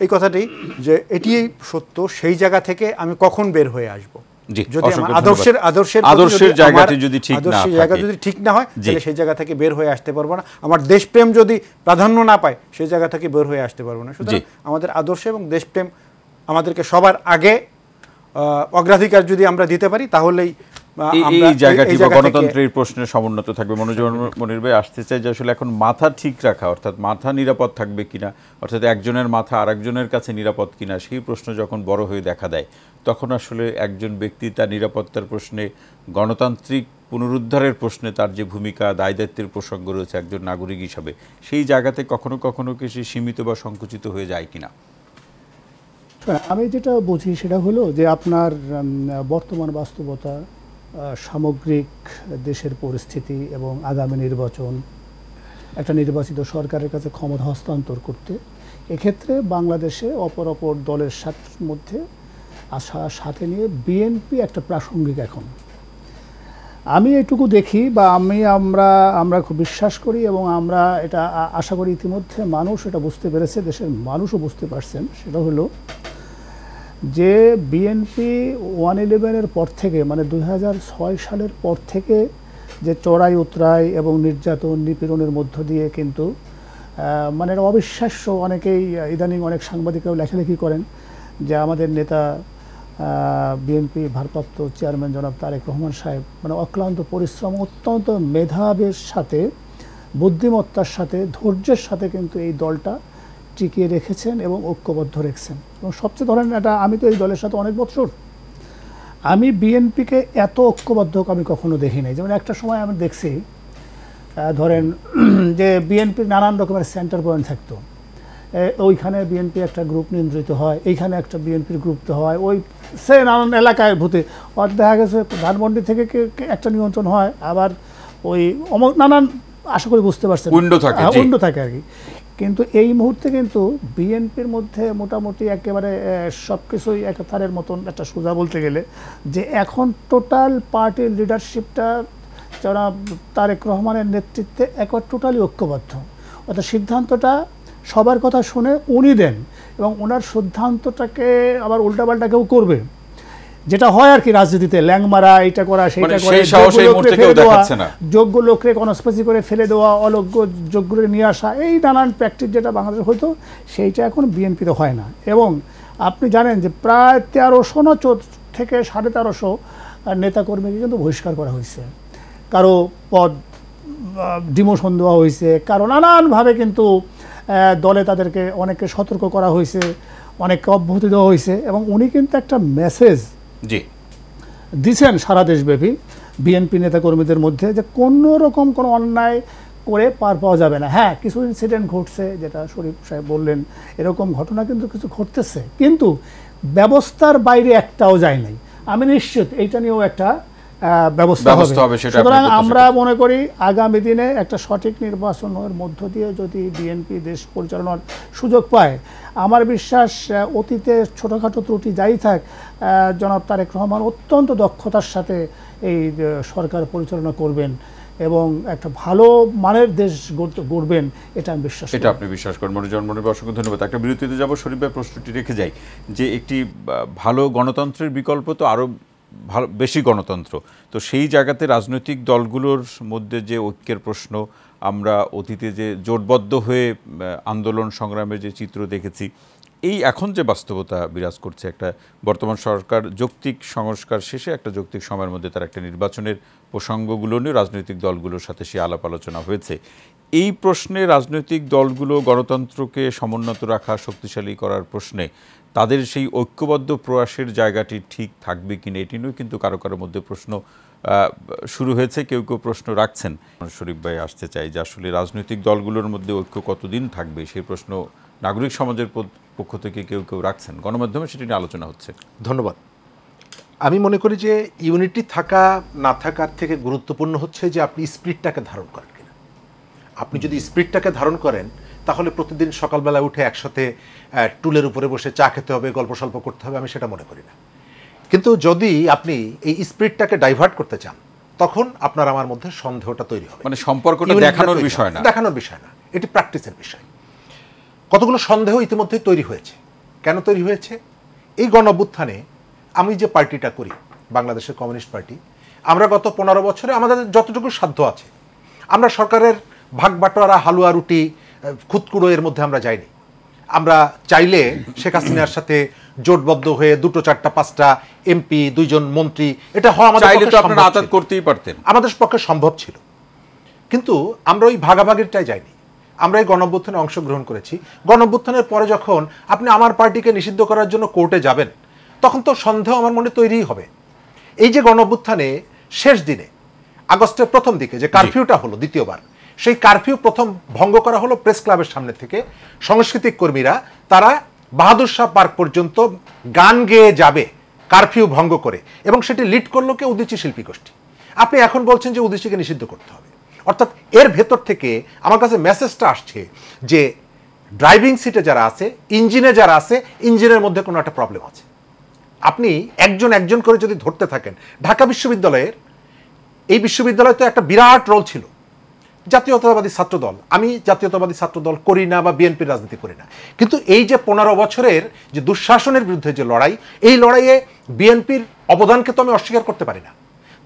এই কথাটি যে এটি সত্য, সেই জায়গা থেকে আমি কখন বের হয়ে আসব? যদি আদর্শের জায়গাটি যদি ঠিক না হয়, তাহলে সেই জায়গা থেকে বের হয়ে আসতে পারবো না। আমার দেশপ্রেম যদি প্রাধান্য না পায়, সেই জায়গা থেকে বের হয়ে আসতে পারবো না। সুতরাং আমাদের আদর্শ এবং দেশপ্রেম আমাদেরকে সবার আগে অগ্রাধিকার যদি আমরা দিতে পারি, তাহলেই এই জায়গাটি বা গণতন্ত্রের প্রশ্নে সমুন্নত থাকবে। মনির ভাই, আসতে চাই যে আসলে এখন মাথা ঠিক রাখা, অর্থাৎ মাথা নিরাপদ থাকবে কিনা, অর্থাৎ একজনের মাথা আরেকজনের কাছে নিরাপদ কিনা, সেই প্রশ্ন যখন বড় হয়ে দেখা দেয়, তখন আসলে একজন ব্যক্তি তার নিরাপত্তার প্রশ্নে, গণতান্ত্রিক পুনরুদ্ধারের প্রশ্নে তার যে ভূমিকা, দায় দায়িত্বের প্রসঙ্গ রয়েছে একজন নাগরিক হিসাবে, সেই জায়গাতে কখনো কখনো কি সে সীমিত বা সংকুচিত হয়ে যায় কিনা? আমি যেটা বুঝি সেটা হলো যে আপনার বর্তমান বাস্তবতা, সামগ্রিক দেশের পরিস্থিতি এবং আগামী নির্বাচন, একটা নির্বাচিত সরকারের কাছে ক্ষমতা হস্তান্তর করতে, এক্ষেত্রে বাংলাদেশে অপর দলের মধ্যে সাথে নিয়ে বিএনপি একটা প্রাসঙ্গিক। এখন আমি এটুকু দেখি বা আমরা খুব বিশ্বাস করি এবং আমরা এটা আশা করি ইতিমধ্যে মানুষ এটা বুঝতে পেরেছে, দেশের মানুষও বুঝতে পারছেন, সেটা হলো যে বিএনপি 1/11-এর পর থেকে, মানে 2006 সালের পর থেকে যে চড়াই উতরাই এবং নির্যাতন নিপীড়নের মধ্য দিয়ে কিন্তু মানে অবিশ্বাস্য, অনেকেই ইদানিং অনেক সাংবাদিকরাও লেখালেখি করেন যে আমাদের নেতা বিএনপি ভারপ্রাপ্ত চেয়ারম্যান জনাব তারেক রহমান সাহেব মানে অক্লান্ত পরিশ্রম, অত্যন্ত মেধাবের সাথে, বুদ্ধিমত্তার সাথে, ধৈর্যের সাথে কিন্তু এই দলটা টিকিয়ে রেখেছেন এবং ঐক্যবদ্ধ রেখেছেন। এবং সবচেয়ে ধরেন এটা, আমি তো এই দলের সাথে অনেক বছর, আমি বিএনপিকে এত ঐক্যবদ্ধ আমি কখনো দেখি নাই। যেমন একটা সময় আমি দেখছি ধরেন যে বিএনপির নানান রকমের সেন্টার পয়েন্ট থাকতো, ওইখানে বিএনপি একটা গ্রুপ নিয়ন্ত্রিত হয়, এইখানে একটা বিএনপির গ্রুপ হয়, ওই সে নানান এলাকায় ভূতে দেখা গেছে ধানমন্ডি থেকে একটা নিয়ন্ত্রণ হয়, আবার ওই নানান, আশা করি বুঝতে পারছেন, উইন্ডো থাকে আর কি। কিন্তু এই মুহূর্তে কিন্তু বিএনপির মধ্যে মোটামুটি একেবারে সব কিছুই একাধারের মতন একটা সোজা বলতে গেলে, যে এখন টোটাল পার্টির লিডারশিপটা যারা তারেক রহমানের নেতৃত্বে একবার টোটালি ঐক্যবদ্ধ, অর্থাৎ সিদ্ধান্তটা সবার কথা শুনে উনি দেন এবং ওনার সিদ্ধান্তটাকে আবার উল্টাপাল্টা কেউ করবে, যেটা হয় আর কি রাজনীতিতে, ল্যাংমারা, এটা করা সেইটা করে, যোগ্য লোকরে কনস্পেসি করে ফেলে দেওয়া, অযোগ্য যোগ্যরে নিয়ে আসা, এই নানান প্র্যাকটিস যেটা বাংলাদেশ হয়তো সেইটা এখন বিএনপিতে হয় না। এবং আপনি জানেন যে প্রায় 1300 না থেকে 1350 নেতাকর্মীকে কিন্তু বহিষ্কার করা হয়েছে, কারো পদ ডিমোশন দেওয়া হয়েছে, কারো নানানভাবে কিন্তু দলে তাদেরকে অনেককে সতর্ক করা হয়েছে, অনেককে অব্যাহতি দেওয়া হয়েছে। এবং উনি কিন্তু একটা মেসেজ দিচ্ছেন সারা দেশব্যাপী বিএনপি নেতাকর্মীদের মধ্যে যে কোনো রকম কোনো অন্যায় করে পার পাওয়া যাবে না। হ্যাঁ, কিছু ইনসিডেন্ট ঘটছে, যেটা শরীফ সাহেব বললেন, এরকম ঘটনা কিন্তু কিছু ঘটতেছে, কিন্তু ব্যবস্থার বাইরে একটাও যায় নাই। আমি নিশ্চিত এইটা নিয়েও একটা ব্যবস্থা হবে। সুতরাং আমরা মনে করি আগামী দিনে একটা সঠিক নির্বাচনের মধ্য দিয়ে যদি বিএনপি দেশ পরিচালনার সুযোগ পায়, আমার বিশ্বাস অতীতে ছোটোখাটো ত্রুটি যাই থাক, জনাব তারেক রহমান অত্যন্ত দক্ষতার সাথে এই সরকার পরিচালনা করবেন এবং একটা ভালো মানের দেশ গড়বেন, এটা আমি বিশ্বাস করি। এটা আপনি বিশ্বাস করেন। মনিজন মনির, অসংখ্য ধন্যবাদ। একটা বিরতিতে যাব। শরীফ ভাই প্রশ্নটি রেখে যাই যে একটি ভালো গণতন্ত্রের বিকল্প তো আরও ভালো বেশি গণতন্ত্র, তো সেই জায়গাতে রাজনৈতিক দলগুলোর মধ্যে যে ঐক্যের প্রশ্ন, আমরা অতীতে যে জোটবদ্ধ হয়ে আন্দোলন সংগ্রামের যে চিত্র দেখেছি, এই এখন যে বাস্তবতা বিরাজ করছে, একটা বর্তমান সরকার যৌক্তিক সংস্কার শেষে একটা যৌক্তিক সময়ের মধ্যে তার একটা নির্বাচনের প্রসঙ্গগুলো নিয়ে রাজনৈতিক দলগুলোর সাথে সে আলাপ আলোচনা হয়েছে। এই প্রশ্নে রাজনৈতিক দলগুলো গণতন্ত্রকে সমুন্নত রাখা, শক্তিশালী করার প্রশ্নে তাদের সেই ঐক্যবদ্ধ প্রয়াসের জায়গাটি ঠিক থাকবে কিনা, এটি নিয়েও কিন্তু কারো কারোর মধ্যে প্রশ্ন শুরু হয়েছে, কেউ কেউ প্রশ্ন রাখছেন। শরীফ ভাই আসতে চাই যে আসলে রাজনৈতিক দলগুলোর মধ্যে ঐক্য কতদিন থাকবে, সেই প্রশ্ন নাগরিক সমাজের পক্ষ থেকে কেউ কেউ রাখছেন, গণমাধ্যমে সেটি নিয়ে আলোচনা হচ্ছে। ধন্যবাদ। আমি মনে করি যে ইউনিটি থাকা না থাকার থেকে গুরুত্বপূর্ণ হচ্ছে যে আপনি স্পিরিটটাকে ধারণ করেন কিনা। আপনি যদি স্পিরিটটাকে ধারণ করেন, তাহলে প্রতিদিন সকালবেলা উঠে একসাথে টুলের উপরে বসে চা খেতে হবে, গল্প সল্প করতে হবে, আমি সেটা মনে করি না। কিন্তু যদি আপনি এই স্পিরিটটাকে ডাইভার্ট করতে চান, তখন আপনার আমার মধ্যে সন্দেহটা তৈরি হবে। মানে সম্পর্কটা দেখানোর বিষয় না, দেখানোর বিষয় না, এটি প্র্যাকটিসের বিষয়। কতগুলো সন্দেহ ইতিমধ্যে তৈরি হয়েছে। কেন তৈরি হয়েছে? এই গণঅভ্যুত্থানে আমি যে পার্টিটা করি, বাংলাদেশের কমিউনিস্ট পার্টি, আমরা গত 15 বছরে আমাদের যতটুকু সাধ্য আছে, আমরা সরকারের ভাগ বাটোয়ারা, হালুয়া রুটি, খুদকুড়ো এর মধ্যে আমরা যাইনি। আমরা চাইলে শেখ হাসিনার সাথে জোটবদ্ধ হয়ে 2, 4, 5টা এমপি, 2 জন মন্ত্রী, এটা হওয়া আমাদের পক্ষে সম্ভব ছিল। কিন্তু আমরা ওই ভাগাভাগিরটাই যাইনি। আমরা এই গণঅভ্যুত্থানে অংশগ্রহণ করেছি। গণঅভ্যুত্থানের পরে যখন আপনি আমার পার্টিকে নিষিদ্ধ করার জন্য কোর্টে যাবেন, তখন তো সন্দেহ আমার মনে তৈরিই হবে। এই যে গণঅভ্যুত্থানে শেষ দিনে, আগস্টের প্রথম দিকে যে কারফিউটা হলো দ্বিতীয়বার, সেই কারফিউ প্রথম ভঙ্গ করা হলো প্রেস ক্লাবের সামনে থেকে। সাংস্কৃতিক কর্মীরা তারা বাহাদুর শাহ পার্ক পর্যন্ত গান গেয়ে যাবে কারফিউ ভঙ্গ করে, এবং সেটি লিড করলো কে? উদীচী শিল্পী গোষ্ঠী। আপনি এখন বলছেন যে উদীচীকে নিষিদ্ধ করতে হবে। অর্থাৎ এর ভেতর থেকে আমার কাছে মেসেজটা আসছে যে ড্রাইভিং সিটে যারা আছে, ইঞ্জিনে যারা আছে, ইঞ্জিনের মধ্যে কোনো একটা প্রবলেম আছে। আপনি একজন একজন করে যদি ধরতে থাকেন, ঢাকা বিশ্ববিদ্যালয়ের, এই বিশ্ববিদ্যালয় তো একটা বিরাট রোল ছিল জাতীয়তাবাদী ছাত্র দল। আমি জাতীয়তাবাদী ছাত্র দল করি না বা বিএনপির রাজনীতি করি না, কিন্তু এই যে 15 বছরের যে দুঃশাসনের বিরুদ্ধে যে লড়াই, এই লড়াইয়ে বিএনপির অবদানকে তো আমি অস্বীকার করতে পারি না,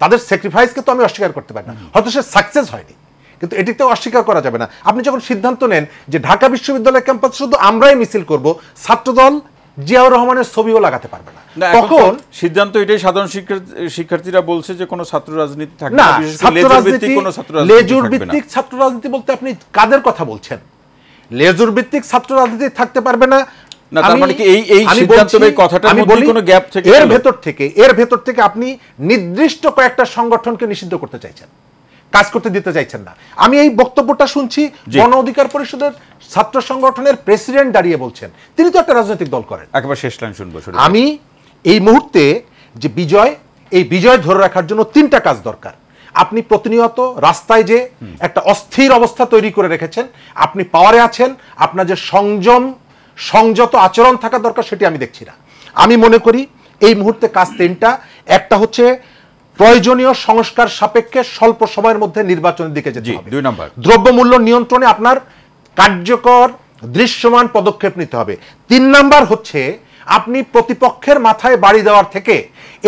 তাদের স্যাক্রিফাইসকে তো আমি অস্বীকার করতে পারি না। হয়তো সে সাকসেস হয়নি, কিন্তু এটিতেও অস্বীকার করা যাবে না। আপনি যখন সিদ্ধান্ত নেন যে ঢাকা বিশ্ববিদ্যালয় ক্যাম্পাসে শুধু আমরাই মিছিল করব, ছাত্রদল জিয়াউর রহমানের ছবিও লাগাতে পারবে না, তখন সিদ্ধান্ত এটাই সাধারণ শিক্ষার্থীরা বলছে যে কোনো ছাত্র রাজনীতি থাকবে না। লেজুর ভিত্তিক ছাত্র রাজনীতি বলতে আপনি কাদের কথা বলছেন? লেজুর ভিত্তিক ছাত্র রাজনীতি থাকতে পারবে না। এর ভেতর থেকে আপনি নির্দিষ্ট কয়েকটা সংগঠনকে নিষিদ্ধ করতে চাইছেন, কাজ করতে দিতে চাইছেন না। আমি এই বক্তব্যটা শুনছি, গণ অধিকার পরিষদের ছাত্র সংগঠনের প্রেসিডেন্ট দাঁড়িয়ে বলছেন, তিনি তো একটা রাজনৈতিক দল করেন। একেবারে শেষ লাইন শুনবো। আমি এই মুহূর্তে যে বিজয়, এই বিজয় ধরে রাখার জন্য 3টা কাজ দরকার। আপনি প্রতিনিয়ত রাস্তায় যে একটা অস্থির অবস্থা তৈরি করে রেখেছেন, আপনি পাওয়ারে আছেন, আপনার যে সংযত আচরণ থাকা দরকার সেটি আমি দেখছি না। আমি মনে করি এই মুহূর্তে কাজ 3টা। একটা হচ্ছে প্রয়োজনীয় সংস্কার সাপেক্ষে স্বল্প সময়ের মধ্যে নির্বাচনের দিকে যেতে হবে। 2 নম্বর, দ্রব্যমূল্য নিয়ন্ত্রণে আপনার কার্যকর দৃশ্যমান পদক্ষেপ নিতে হবে। 3 নাম্বার হচ্ছে আপনি প্রতিপক্ষের মাথায় বাড়ি দেওয়ার থেকে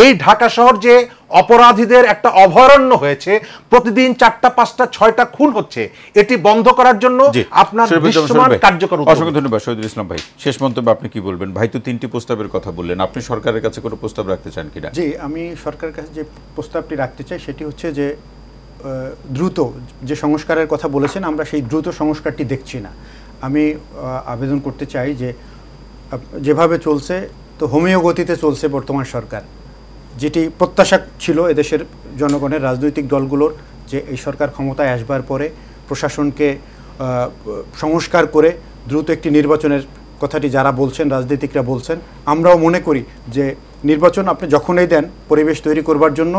এই ঢাকা শহর যে অপরাধীদের একটা অভয়ারণ্য হয়েছে, প্রতিদিন 4টা 5টা 6টা খুন হচ্ছে, এটি বন্ধ করার জন্য আপনার দৃশ্যমান কার্যকর উদ্যোগ। অসংখ্য ধন্যবাদ শহীদুল ইসলাম ভাই। শেষ মন্তব্য আপনি কি বলবেন? ভাই তো 3টি প্রস্তাবের কথা বললেন, আপনি সরকারের কাছে কোনো প্রস্তাব রাখতে চান কিনা? জি, আমি সরকারের কাছে যে প্রস্তাবটি রাখতে চাই সেটি হচ্ছে যে দ্রুত যে সংস্কারের কথা বলেছেন, আমরা সেই দ্রুত সংস্কারটি দেখছি না। আমি আবেদন করতে চাই যে যেভাবে চলছে, তো হোমিও গতিতে চলছে বর্তমান সরকার, যেটি প্রত্যাশা ছিল এদেশের জনগণের, রাজনৈতিক দলগুলোর, যে এই সরকার ক্ষমতায় আসবার পরে প্রশাসনকে সংস্কার করে দ্রুত একটি নির্বাচনের কথাটি যারা বলছেন, রাজনীতিকরা বলছেন, আমরাও মনে করি যে নির্বাচন আপনি যখনই দেন পরিবেশ তৈরি করবার জন্য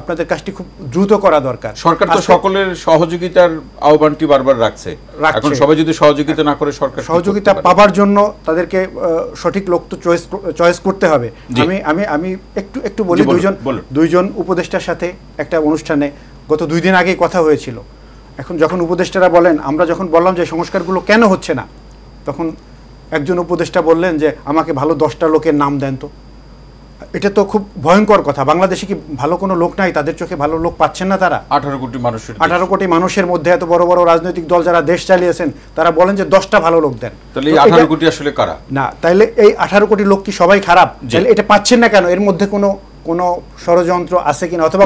আপনাদের কাজটি খুব দ্রুত করা দরকার। সরকার তো সকলের সহযোগিতার আহ্বানটি বারবার রাখছে, এখন সবাই যদি সহযোগিতা না করে সরকার সহযোগিতা পাবার জন্য তাদেরকে সঠিক লোক তো চয়েস করতে হবে। আমি একটু বলি, দুইজন উপদেষ্টার সাথে একটা অনুষ্ঠানে গত 2 দিন আগেই কথা হয়েছিল। এখন যখন উপদেষ্টারা বলেন, আমরা যখন বললাম যে সংস্কারগুলো কেন হচ্ছে না, তখন একজন উপদেষ্টা বললেন যে আমাকে ভালো 10টা লোকের নাম দেন তো। এটা তো খুব ভয়ঙ্কর কথা। বাংলাদেশে কি ভালো কোনো লোক নাই? তাদের চোখে ভালো লোক পাচ্ছেন না তারা? 18 কোটি মানুষের মধ্যে এত বড় বড় রাজনৈতিক দল যারা দেশ চালিয়েছেন, তারা বলেন যে 10টা ভালো লোক দেন। তাহলে এই 18 কোটি আসলে কারা? না, তাইলে এই 18 কোটি লোক কি সবাই খারাপ? তাহলে এটা পাচ্ছেন না কেন? এর মধ্যে কোনো ষড়যন্ত্র আছে কিনা, অথবা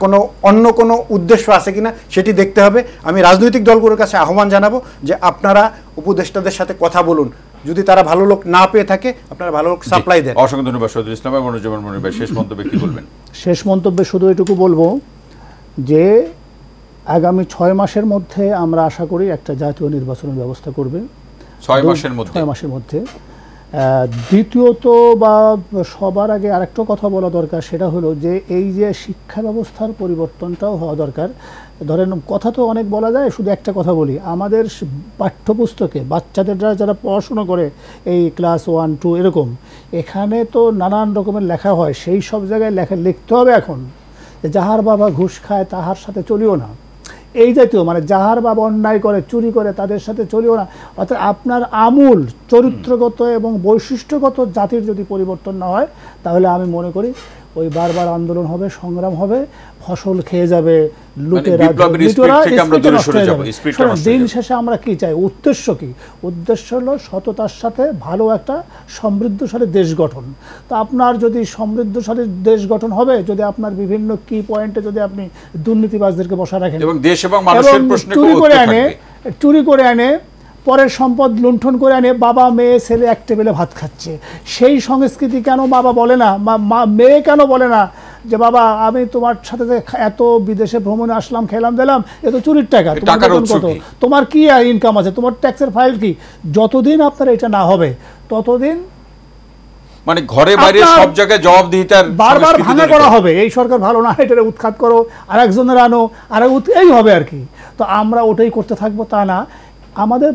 কোনো অন্য কোনো উদ্দেশ্য আছে কিনা সেটি দেখতে হবে। আমি রাজনৈতিক দলগুলোর কাছে আহ্বান জানাবো যে আপনারা উপদেষ্টাদের সাথে কথা বলুন, যদি তারা ভালো লোক না পেয়ে থাকে আপনারা ভালো লোক সাপ্লাই দেন। অসংখ্য ধন্যবাদ শহীদুল ইসলাম এবং মনিরুজ্জামান মনির ভাই। শেষ মন্তব্যে কি বলবেন? শেষ মন্তব্যে শুধু এটুকু বলবো যে আগামী 6 মাসের মধ্যে আমরা আশা করি একটা জাতীয় নির্বাচনের ব্যবস্থা করবে। 6 মাসের মধ্যে। দ্বিতীয়ত বা সবার আগে আরেকটা কথা বলা দরকার, সেটা হলো যে এই যে শিক্ষা ব্যবস্থার পরিবর্তনটাও হওয়া দরকার। ধরেন কথা তো অনেক বলা যায়, শুধু একটা কথা বলি, আমাদের পাঠ্যপুস্তকে বাচ্চাদের যারা পড়াশুনো করে এই ক্লাস 1, 2 এরকম, এখানে তো নানান রকমের লেখা হয়, সেই সব জায়গায় লিখতে হবে এখন যে যাহার বাবা ঘুষ খায় তাহার সাথে চলিও না, এই জাতীয়, মানে যাহার বাবা অন্যায় করে, চুরি করে, তাদের সাথে চলিও না। অর্থাৎ আপনার আমূল চরিত্রগত এবং বৈশিষ্ট্যগত জাতির যদি পরিবর্তন না হয়, তাহলে আমি মনে করি ওই বারবার আন্দোলন হবে, সংগ্রাম হবে, ফসল খেয়ে যাবে লুটেরা। দিন শেষে আমরা কি চাই? উদ্দেশ্য কি? উদ্দেশ্য হলো সততার সাথে ভালো একটা সমৃদ্ধশালী দেশ গঠন। তো আপনার যদি সমৃদ্ধশালী দেশ গঠন হবে যদি আপনার বিভিন্ন কি পয়েন্টে যদি আপনি দুর্নীতিবাজদেরকে বসা রাখেন এবং দেশ এবং মানুষের প্রশ্নে চুরি করে আনে পরের সম্পদ লুণ্ঠন করে আনে বাবা মেয়ে ছেলে এক টেবিলে ভাত খাচ্ছে, সেই সংস্কৃতি কেন বাবা বলে না, মেয়ে কেন বলে না যে বাবা আমি তোমার সাথে এত বিদেশে ভ্রমণে আসলাম, খেলাম দিলাম, এ তো চুরির টাকা, তোমার কি ইনকাম আছে, তোমার ট্যাক্সের ফাইল কি? যতদিন আপনার এটা না হবে ততদিন মানে ঘরে বাইরে সব জায়গায় জবাবদিহিতার বারবার ভাঙা করা হবে। এই সরকার ভালো না, এটা উৎখাত করো, আর একজনের আনো, আর এই হবে আর কি। তো আমরা ওটাই করতে থাকবো তা না। আমাদের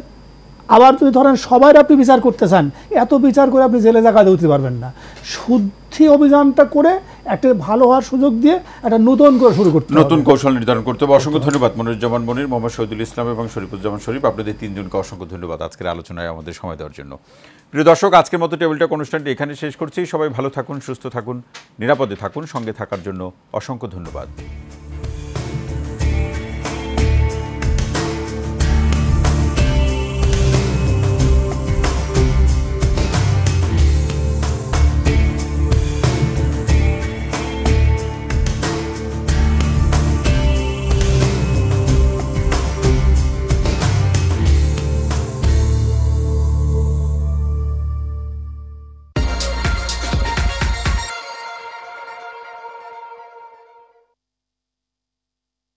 আবার যদি ধরেন সবাই আপনি বিচার করতে চান, এত বিচার করে আপনি জেলে জায়গা দিতে পারবেন না। শুদ্ধি অভিযানটা করে একটা ভালো হওয়ার সুযোগ দিয়ে একটা নতুন করে শুরু করতে হবে, নতুন কৌশল নির্ধারণ করতে হবে। অসংখ্য ধন্যবাদ মনিরুজ্জামান মনির, মোহাম্মদ শহীদুল ইসলাম এবং শরীফুজ্জামান শরীফ, আপনাদের 3 জনকে অসংখ্য ধন্যবাদ আজকের আলোচনায় আমাদের সময় দেওয়ার জন্য। প্রিয় দর্শক, আজকের মতো টেবিল টক অনুষ্ঠানটি এখানে শেষ করছি। সবাই ভালো থাকুন, সুস্থ থাকুন, নিরাপদে থাকুন। সঙ্গে থাকার জন্য অসংখ্য ধন্যবাদ।